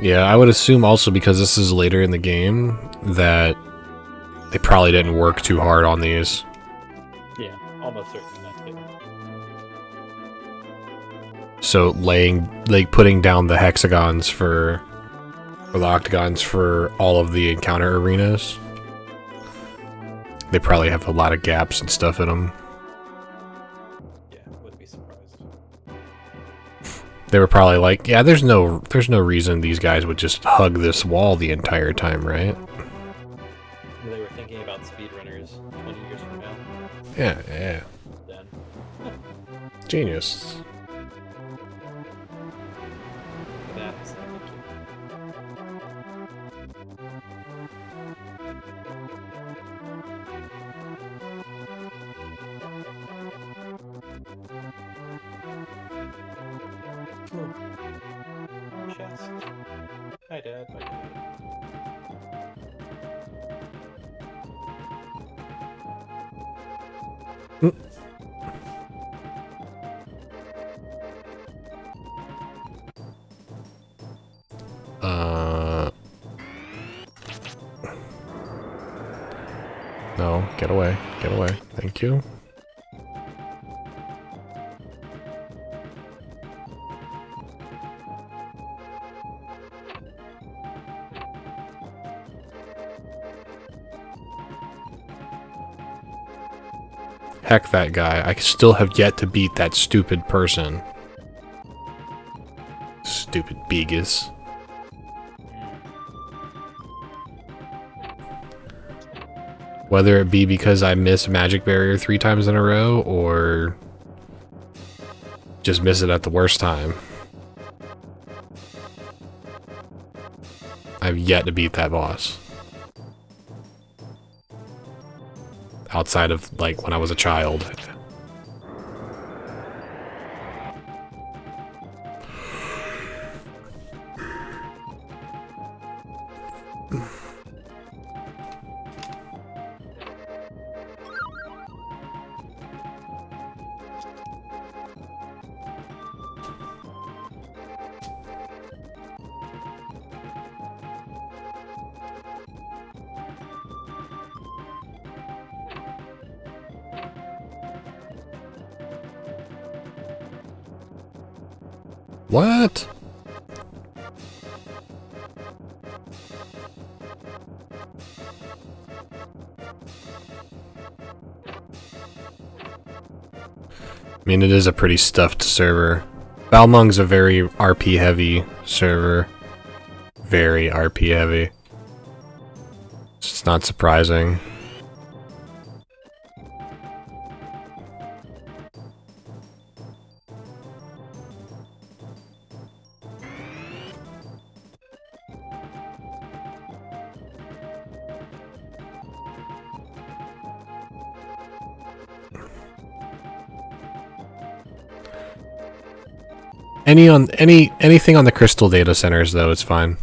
Yeah, I would assume also because this is later in the game that they probably didn't work too hard on these. Yeah, almost certainly not too. So putting down the hexagons or the octagons for all of the encounter arenas. They probably have a lot of gaps and stuff in them. Yeah, wouldn't be surprised. They were probably like, yeah, there's no reason these guys would just hug this wall the entire time, right? They were thinking about speedrunners 20 years from now. Yeah. Then. Genius. For that, so thank you. Chest. Hi, Dad. Bye, Dad. No, get away. Get away. Thank you. Heck that guy. I still have yet to beat that stupid person. Stupid Begus. Whether it be because I miss Magic Barrier 3 times in a row, or just miss it at the worst time. I've yet to beat that boss. Outside of, like, when I was a child. What? I mean, it is a pretty stuffed server. Balmung's a very RP heavy server. Very RP heavy. It's not surprising. Anything on the crystal data centers though, it's fine.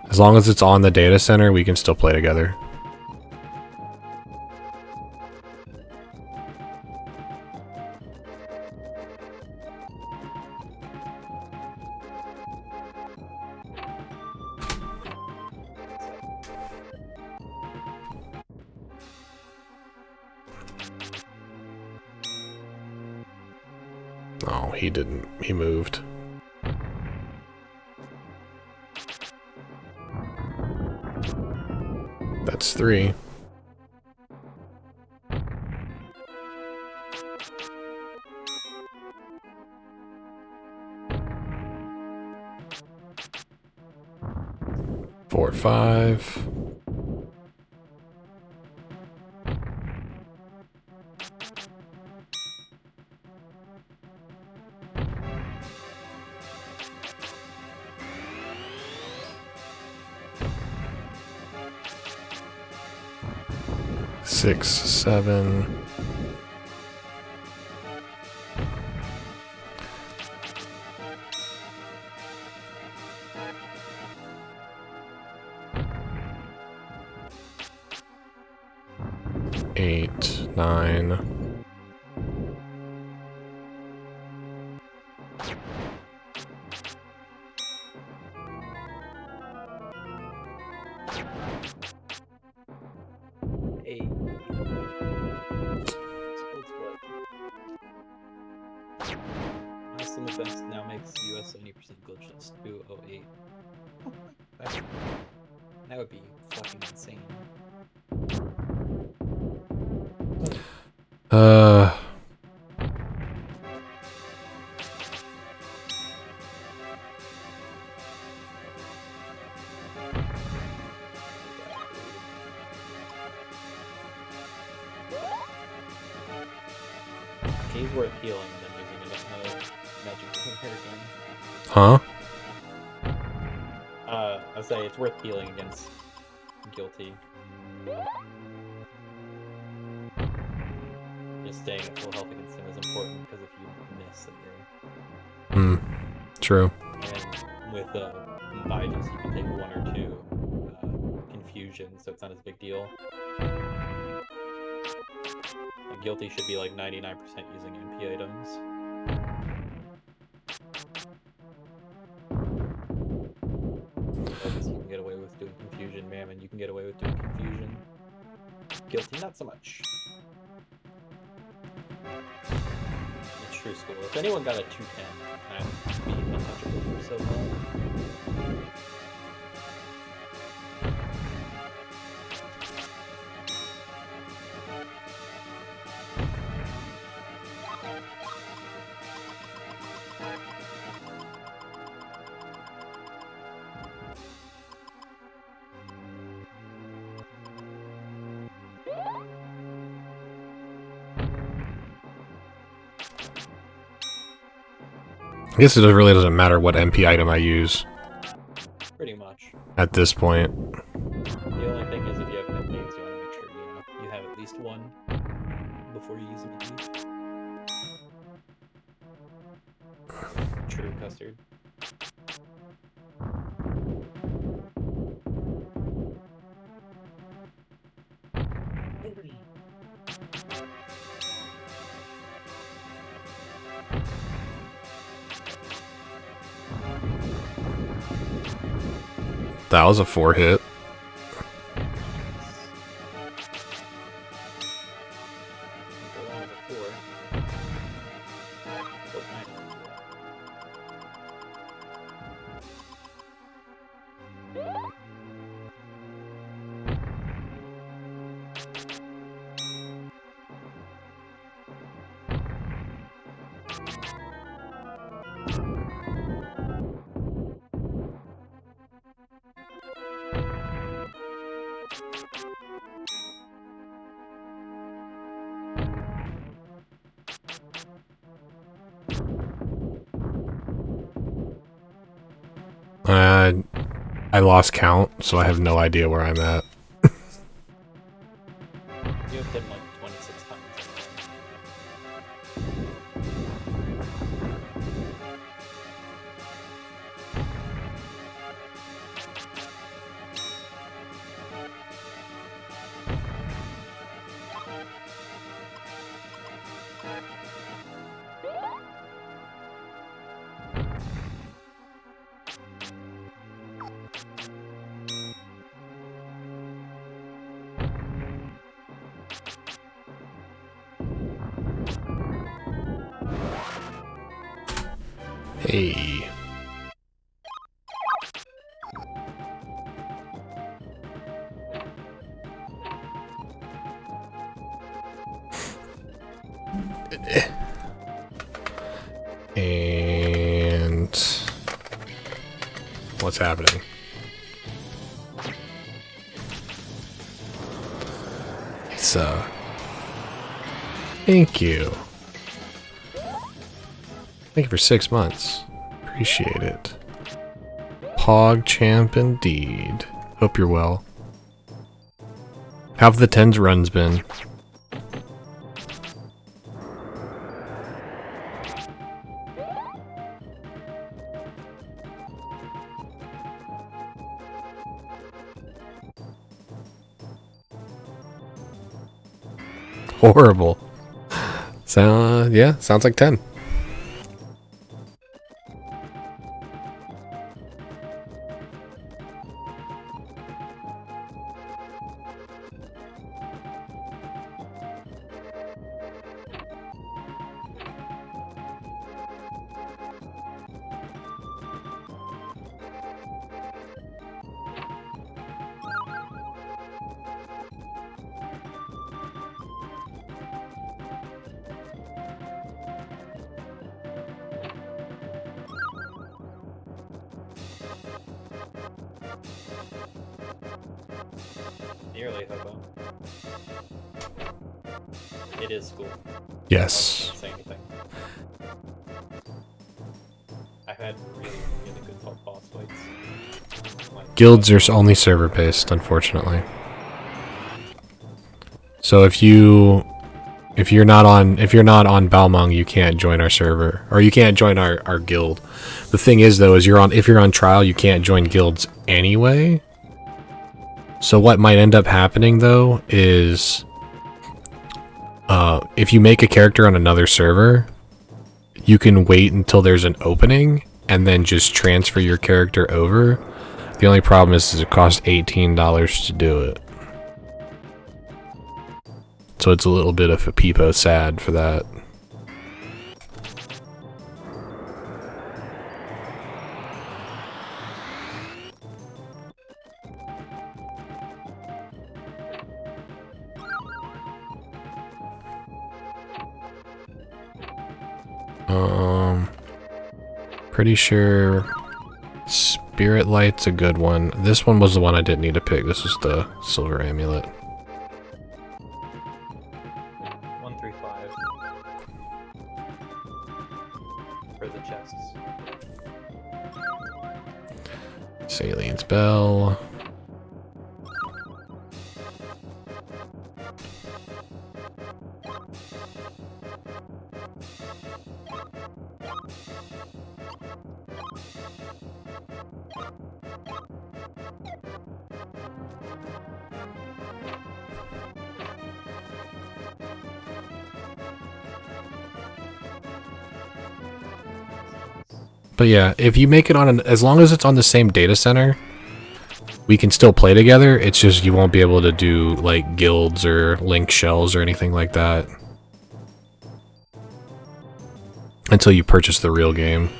As long as it's on the data center, we can still play together. Oh, he didn't. He moved. That's 3. Four, 5. Six, 7. Eight, 9. Best now makes US 70% glitchless. 208. That would be fucking insane. He's worth healing and then using a magic comparison. Huh? I say it's worth healing against Guilty. Just staying at full health against him is important because if you miss then you're... True. And with Bidus you can take 1 or 2 confusion, so it's not as big deal. And Guilty should be like 99% using MP items. You can get away with doing confusion, Mammon. You can get away with doing confusion. Guilty, not so much. It's true school. If anyone got a 210, I'd be untouchable for so long. I guess it really doesn't matter what MP item I use Pretty much. at this point. The only thing is if you have nicknames, you want to make sure you have at least one before you use them. True custard. That was a 4-hit. I lost count, so I have no idea where I'm at. You have hit like 26 times. Hey. And what's happening? It's thank you. Thank you for 6 months. Appreciate it. Pog champ indeed. Hope you're well. How have the 10s runs been? Horrible. So, yeah, sounds like 10. Nearly, Hobo. It is school. Yes. Don't say anything. I've had really good boss fights. Like, Guilds are only server based, unfortunately. So if you're not on Balmung, you can't join our server, or you can't join our guild. The thing is though, is if you're on trial, you can't join guilds anyway. So what might end up happening though is if you make a character on another server, you can wait until there's an opening and then just transfer your character over. The only problem is it costs $18 to do it. So it's a little bit of a peepo sad for that. Pretty sure Spirit Light's a good one. This one was the one I didn't need to pick. This is the Silver Amulet. 135 for the chests. Salient's Bell. But yeah, if you make it on as long as it's on the same data center, we can still play together. It's just you won't be able to do like guilds or link shells or anything like that until you purchase the real game.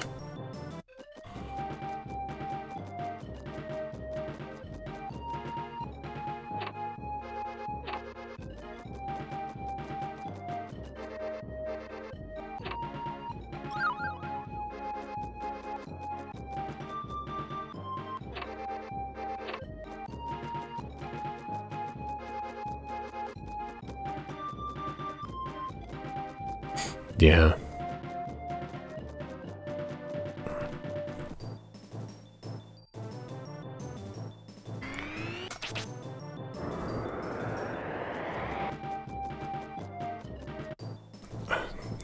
Yeah.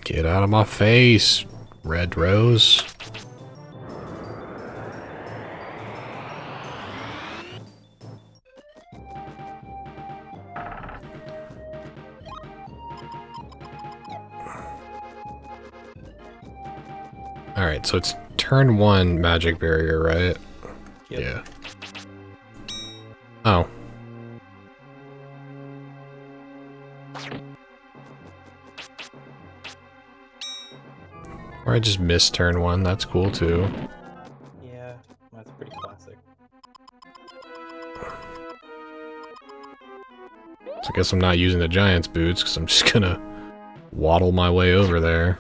Get out of my face, Red Rose. Alright, so it's turn 1 magic barrier, right? Yep. Yeah. Oh. Or I just missed turn 1, that's cool too. Yeah, that's pretty classic. So I guess I'm not using the Giant's boots, because I'm just gonna waddle my way over there.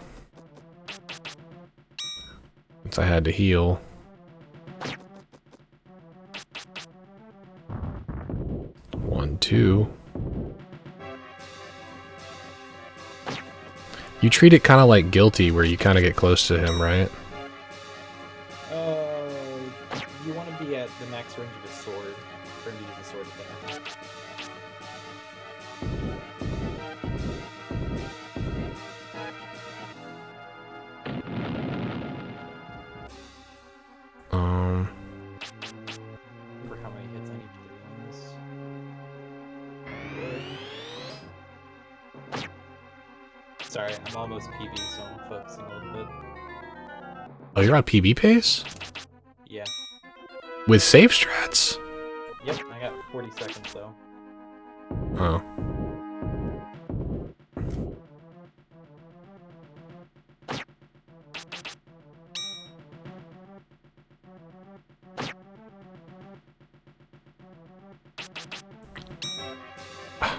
Since I had to heal. One, two. You treat it kind of like Guilty, where you kind of get close to him, right? You want to be at the max range of his sword for him to use a sword attack. Remember how many hits I need to do on this? Sorry, I'm almost PB, so I'm focusing a little bit. Oh, you're on PB pace? Yeah. With save strats? Yep, I got 40 seconds though. Oh.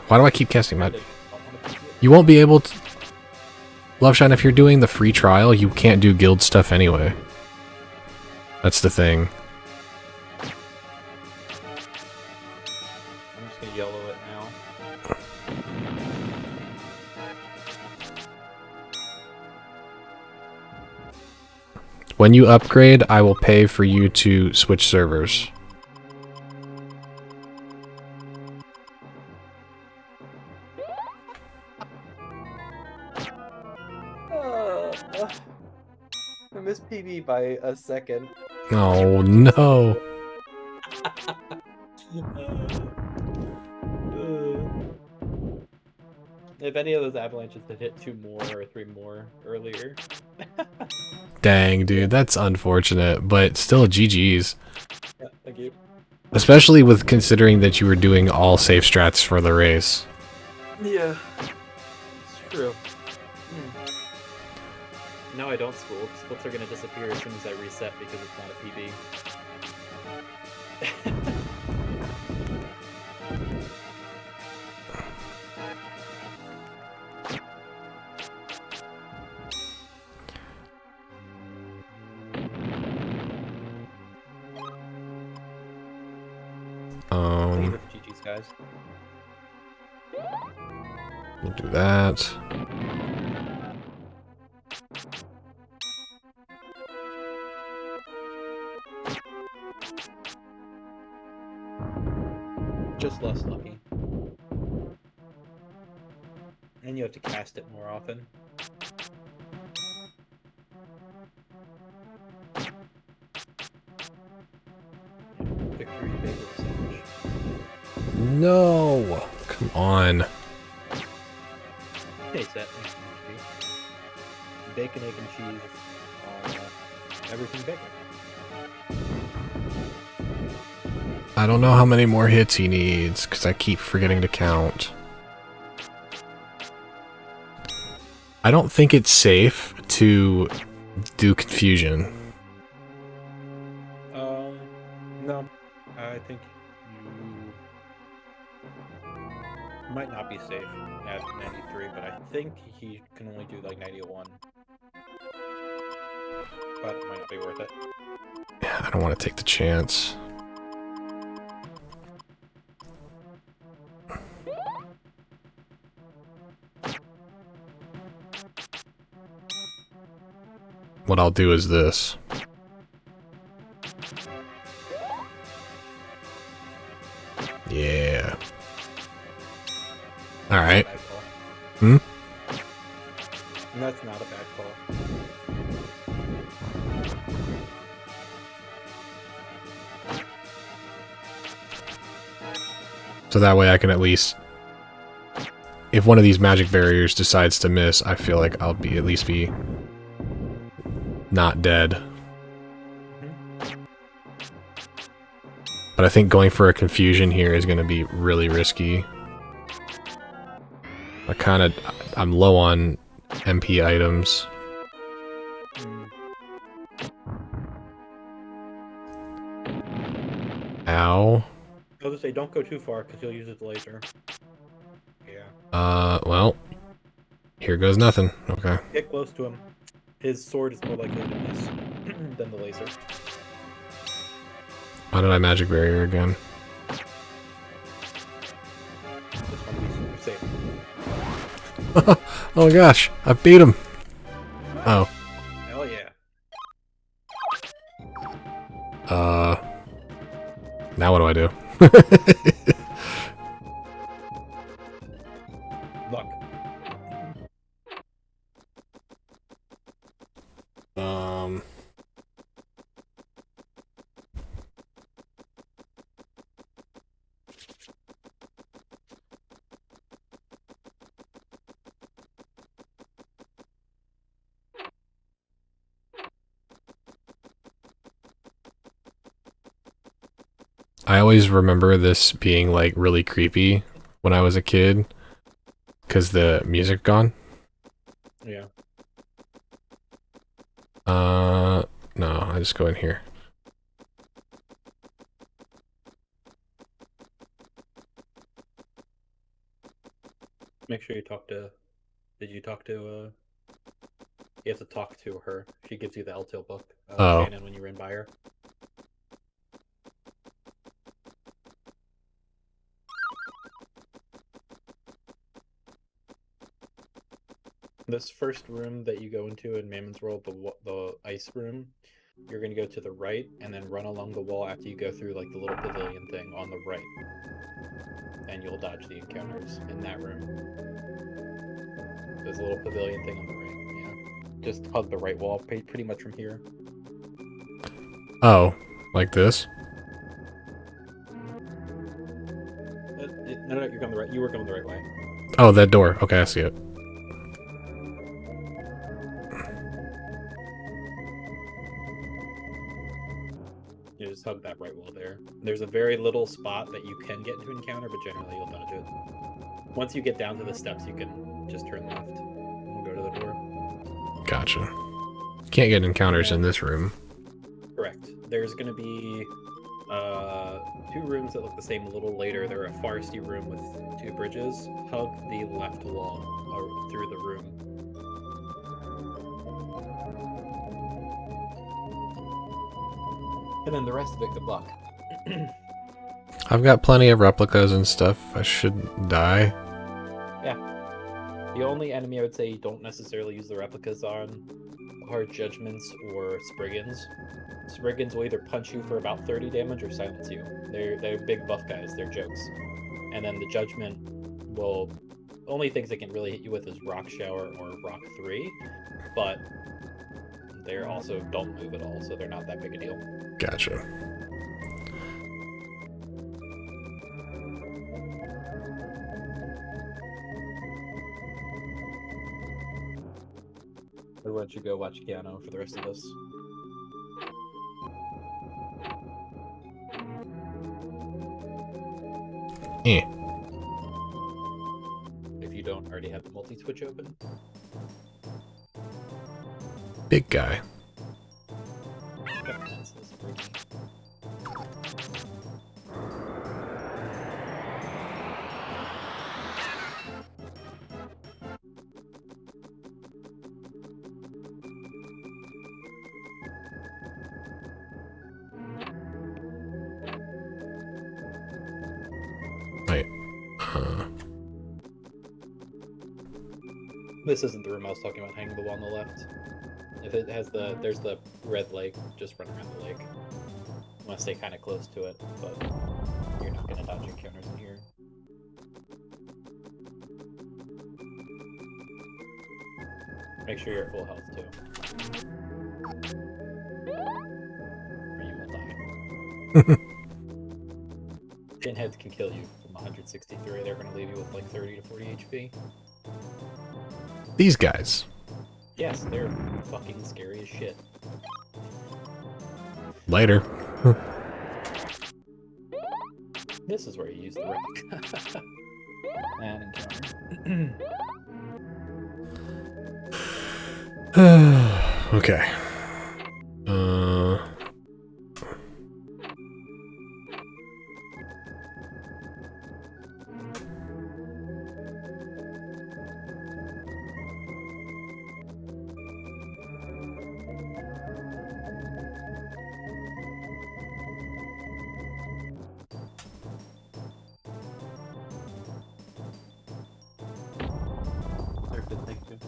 Why do I keep casting magic? You won't be able to... Loveshine, if you're doing the free trial, you can't do guild stuff anyway. That's the thing. I'm just gonna yellow it now. When you upgrade, I will pay for you to switch servers. I missed PB by a second. Oh no. If any of those avalanches had hit 2 more or 3 more earlier. Dang, dude, that's unfortunate, but still GG's. Yeah, thank you. Especially with considering that you were doing all safe strats for the race. Yeah, it's true. No, I don't spool. Splits are gonna disappear as soon as I reset because it's not a PB. GG's, guys. We'll do that. Just less lucky. And you have to cast it more often. Victory bagel sandwich. No! Come on. Taste that. Bacon, egg, and cheese. Everything bacon. I don't know how many more hits he needs, because I keep forgetting to count. I don't think it's safe to do confusion. No. I think you might not be safe at 93, but I think he can only do like 91. But it might not be worth it. Yeah, I don't want to take the chance. What I'll do is this. Yeah. Alright. Hmm? That's not a bad call. So that way I can at least... If one of these magic barriers decides to miss, I feel like I'll be at least be... not dead. But I think going for a confusion here is going to be really risky. I'm low on MP items. Ow. I was gonna say, don't go too far, because you'll use his laser. Yeah. Well, here goes nothing. Okay. Get close to him. His sword is more likely to miss than the laser. Why did I magic barrier again? Just want to be super safe. Oh gosh, I beat him. Oh. Hell yeah. Now what do I do? Luck. I always remember this being like really creepy when I was a kid, because the music gone. Yeah. No, I just go in here. Make sure you talk to... Did you talk to, You have to talk to her. She gives you the L-Tail book. Oh. Shannon, when you ran by her. This first room that you go into in Mammon's World, the ice room, you're going to go to the right and then run along the wall after you go through like the little pavilion thing on the right. And you'll dodge the encounters in that room. There's a little pavilion thing on the right, yeah. Just hug the right wall, pretty much from here. Oh, like this? No, you're going the right. You were going the right way. Oh, that door. Okay, I see it. You just hug that right wall there. There's a very little spot that you can get into encounter, but generally you'll dodge it. Once you get down to the steps, you can just turn left. We'll go to the door. Gotcha. Can't get encounters in this room. Correct. There's going to be 2 rooms that look the same a little later. They're a foresty room with 2 bridges. Hug the left wall through the room. And then the rest of it, good luck. I've got plenty of replicas and stuff. I should die. Yeah. The only enemy I would say you don't necessarily use the replicas on hard judgments or Spriggans. Spriggans will either punch you for about 30 damage or silence you. They're big buff guys. They're jokes. And then the judgment will only things they can really hit you with is Rock Shower or Rock 3, but they're also don't move at all, so they're not that big a deal. Gotcha. Or why don't you go watch Keanu for the rest of this? Eh. If you don't already have the multi-switch open. Big guy. That's this freaking- Wait. This isn't the room I was talking about, hanging the wall on the left. If it has there's the red lake, just run around the lake. I want to stay kind of close to it, but you're not going to dodge encounters in here. Make sure you're at full health, too. Or you will die. Pinheads can kill you from 163. They're going to leave you with like 30 to 40 HP. These guys. Yes, they're fucking scary as shit. Later. This is where you use the rock. And encounter. Okay. They're good thing too.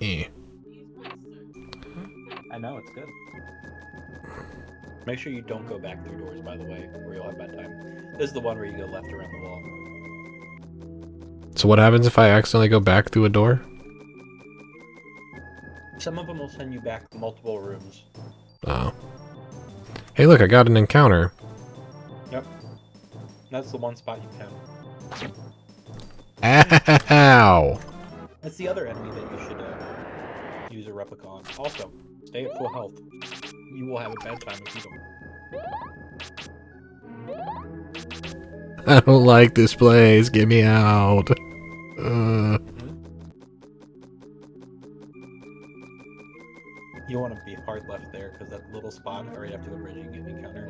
Eh. I know, it's good. Make sure you don't go back through doors, by the way, or you'll have bad time. This is the one where you go left around the wall. So what happens if I accidentally go back through a door? Some of them will send you back multiple rooms. Oh. Hey, look, I got an encounter. Yep. That's the one spot you can. Ow! That's the other enemy that you should use a replica on. Also, stay at full health. You will have a bad time if you don't. I don't like this place. Get me out. You want to be hard left there, because that little spot right after the bridge you get an encounter.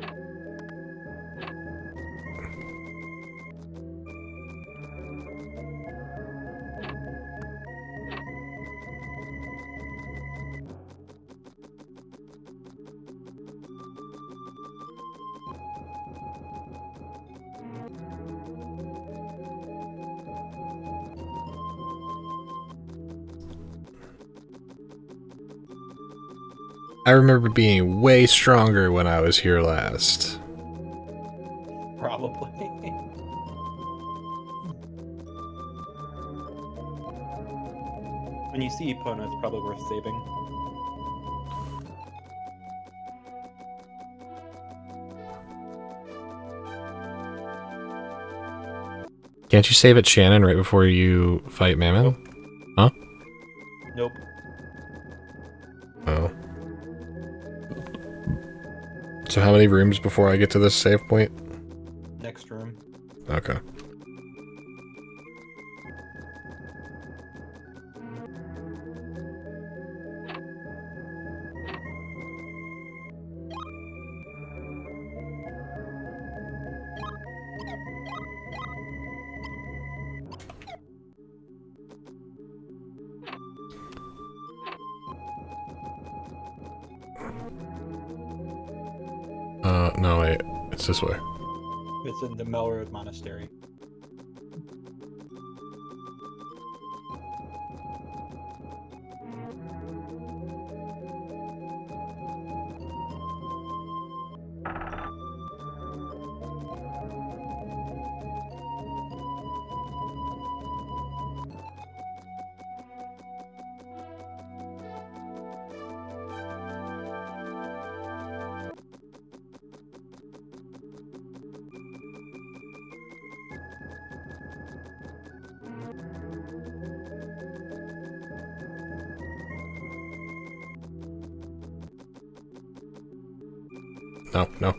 I remember being way stronger when I was here last. Probably. When you see Epona, it's probably worth saving. Can't you save at Shannon right before you fight Mammon? Huh? Nope. Oh. So how many rooms before I get to this save point? Next room. Okay. No, wait. It's this way. It's in the Melroad Monastery. no, no.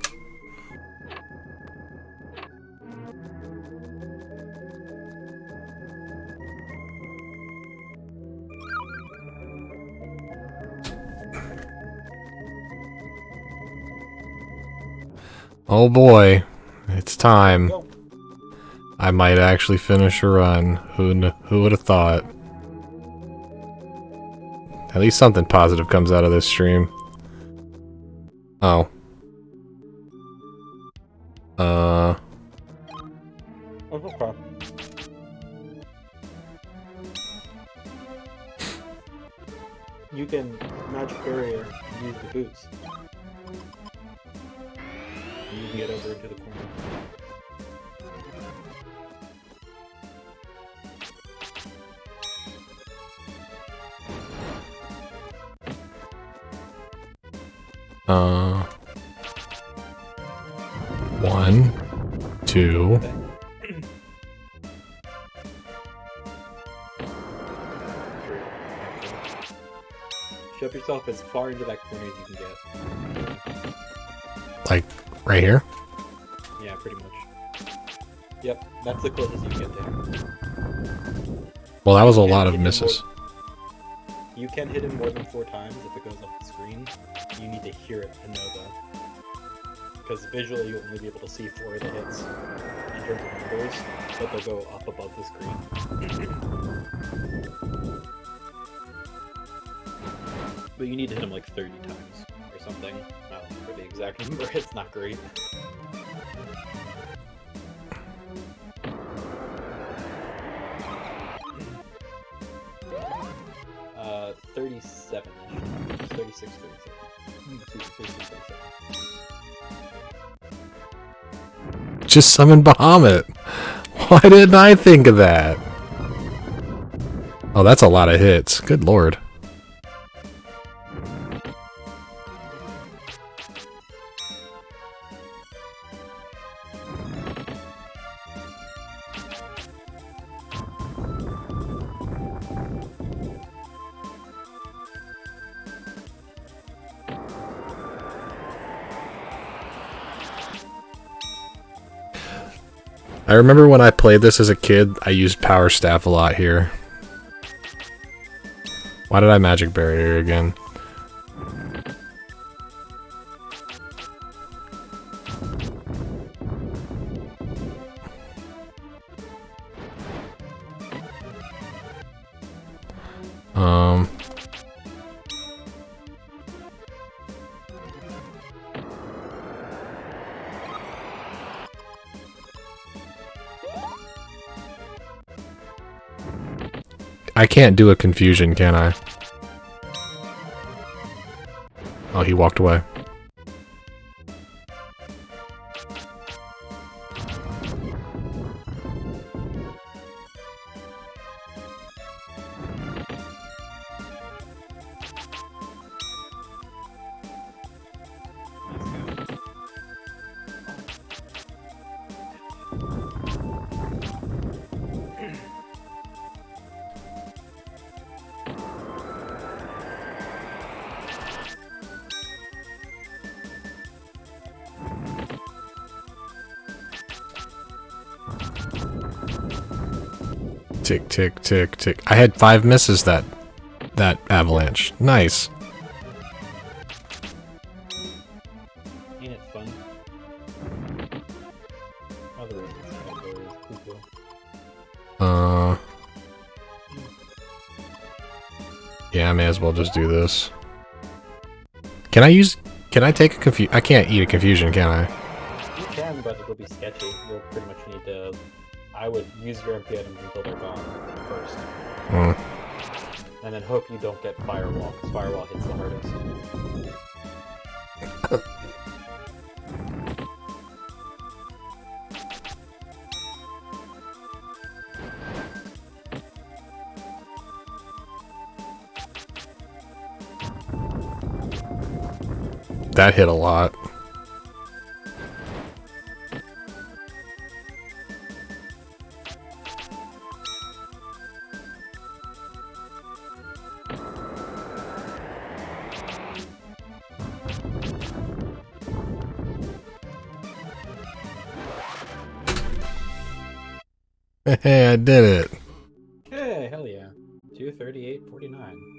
Oh boy, it's time. Go. I might actually finish a run. Who would have thought? At least something positive comes out of this stream. Oh. Oh, okay. You can magic barrier and use the boots. And you can get over into the corner. One, two. Shove yourself as far into that corner as you can get. Like, right here? Yeah, pretty much. Yep, that's the closest you get there. Well, that was a You lot can of hit him misses. You can hit him more than 4 times if it goes off the screen. You need to hear it to know though. Because visually you'll only be able to see 4 of the hits in terms of numbers, but they'll go up above the screen. But you need to hit him like 30 times or something. I don't remember the exact number, it's not great. 37-ish. 36, 37. Just summon Bahamut. Why didn't I think of that? Oh, that's a lot of hits. Good lord. I remember when I played this as a kid, I used Power Staff a lot here. Why did I Magic Barrier again? I can't do a confusion, can I? Oh, he walked away. Tick, tick, tick, tick. I had 5 misses that avalanche. Nice. Ain't it fun? Other reasons, cool. Yeah, I may as well just do this. Can I take a confusion? I can't eat a confusion, can I? You can, but it'll be sketchy. You'll pretty much need to... I would use your MP items until they're gone first. And then hope you don't get Firewall, because Firewall hits the hardest. That hit a lot. Hey, I did it. Hey, hell yeah. 238.49.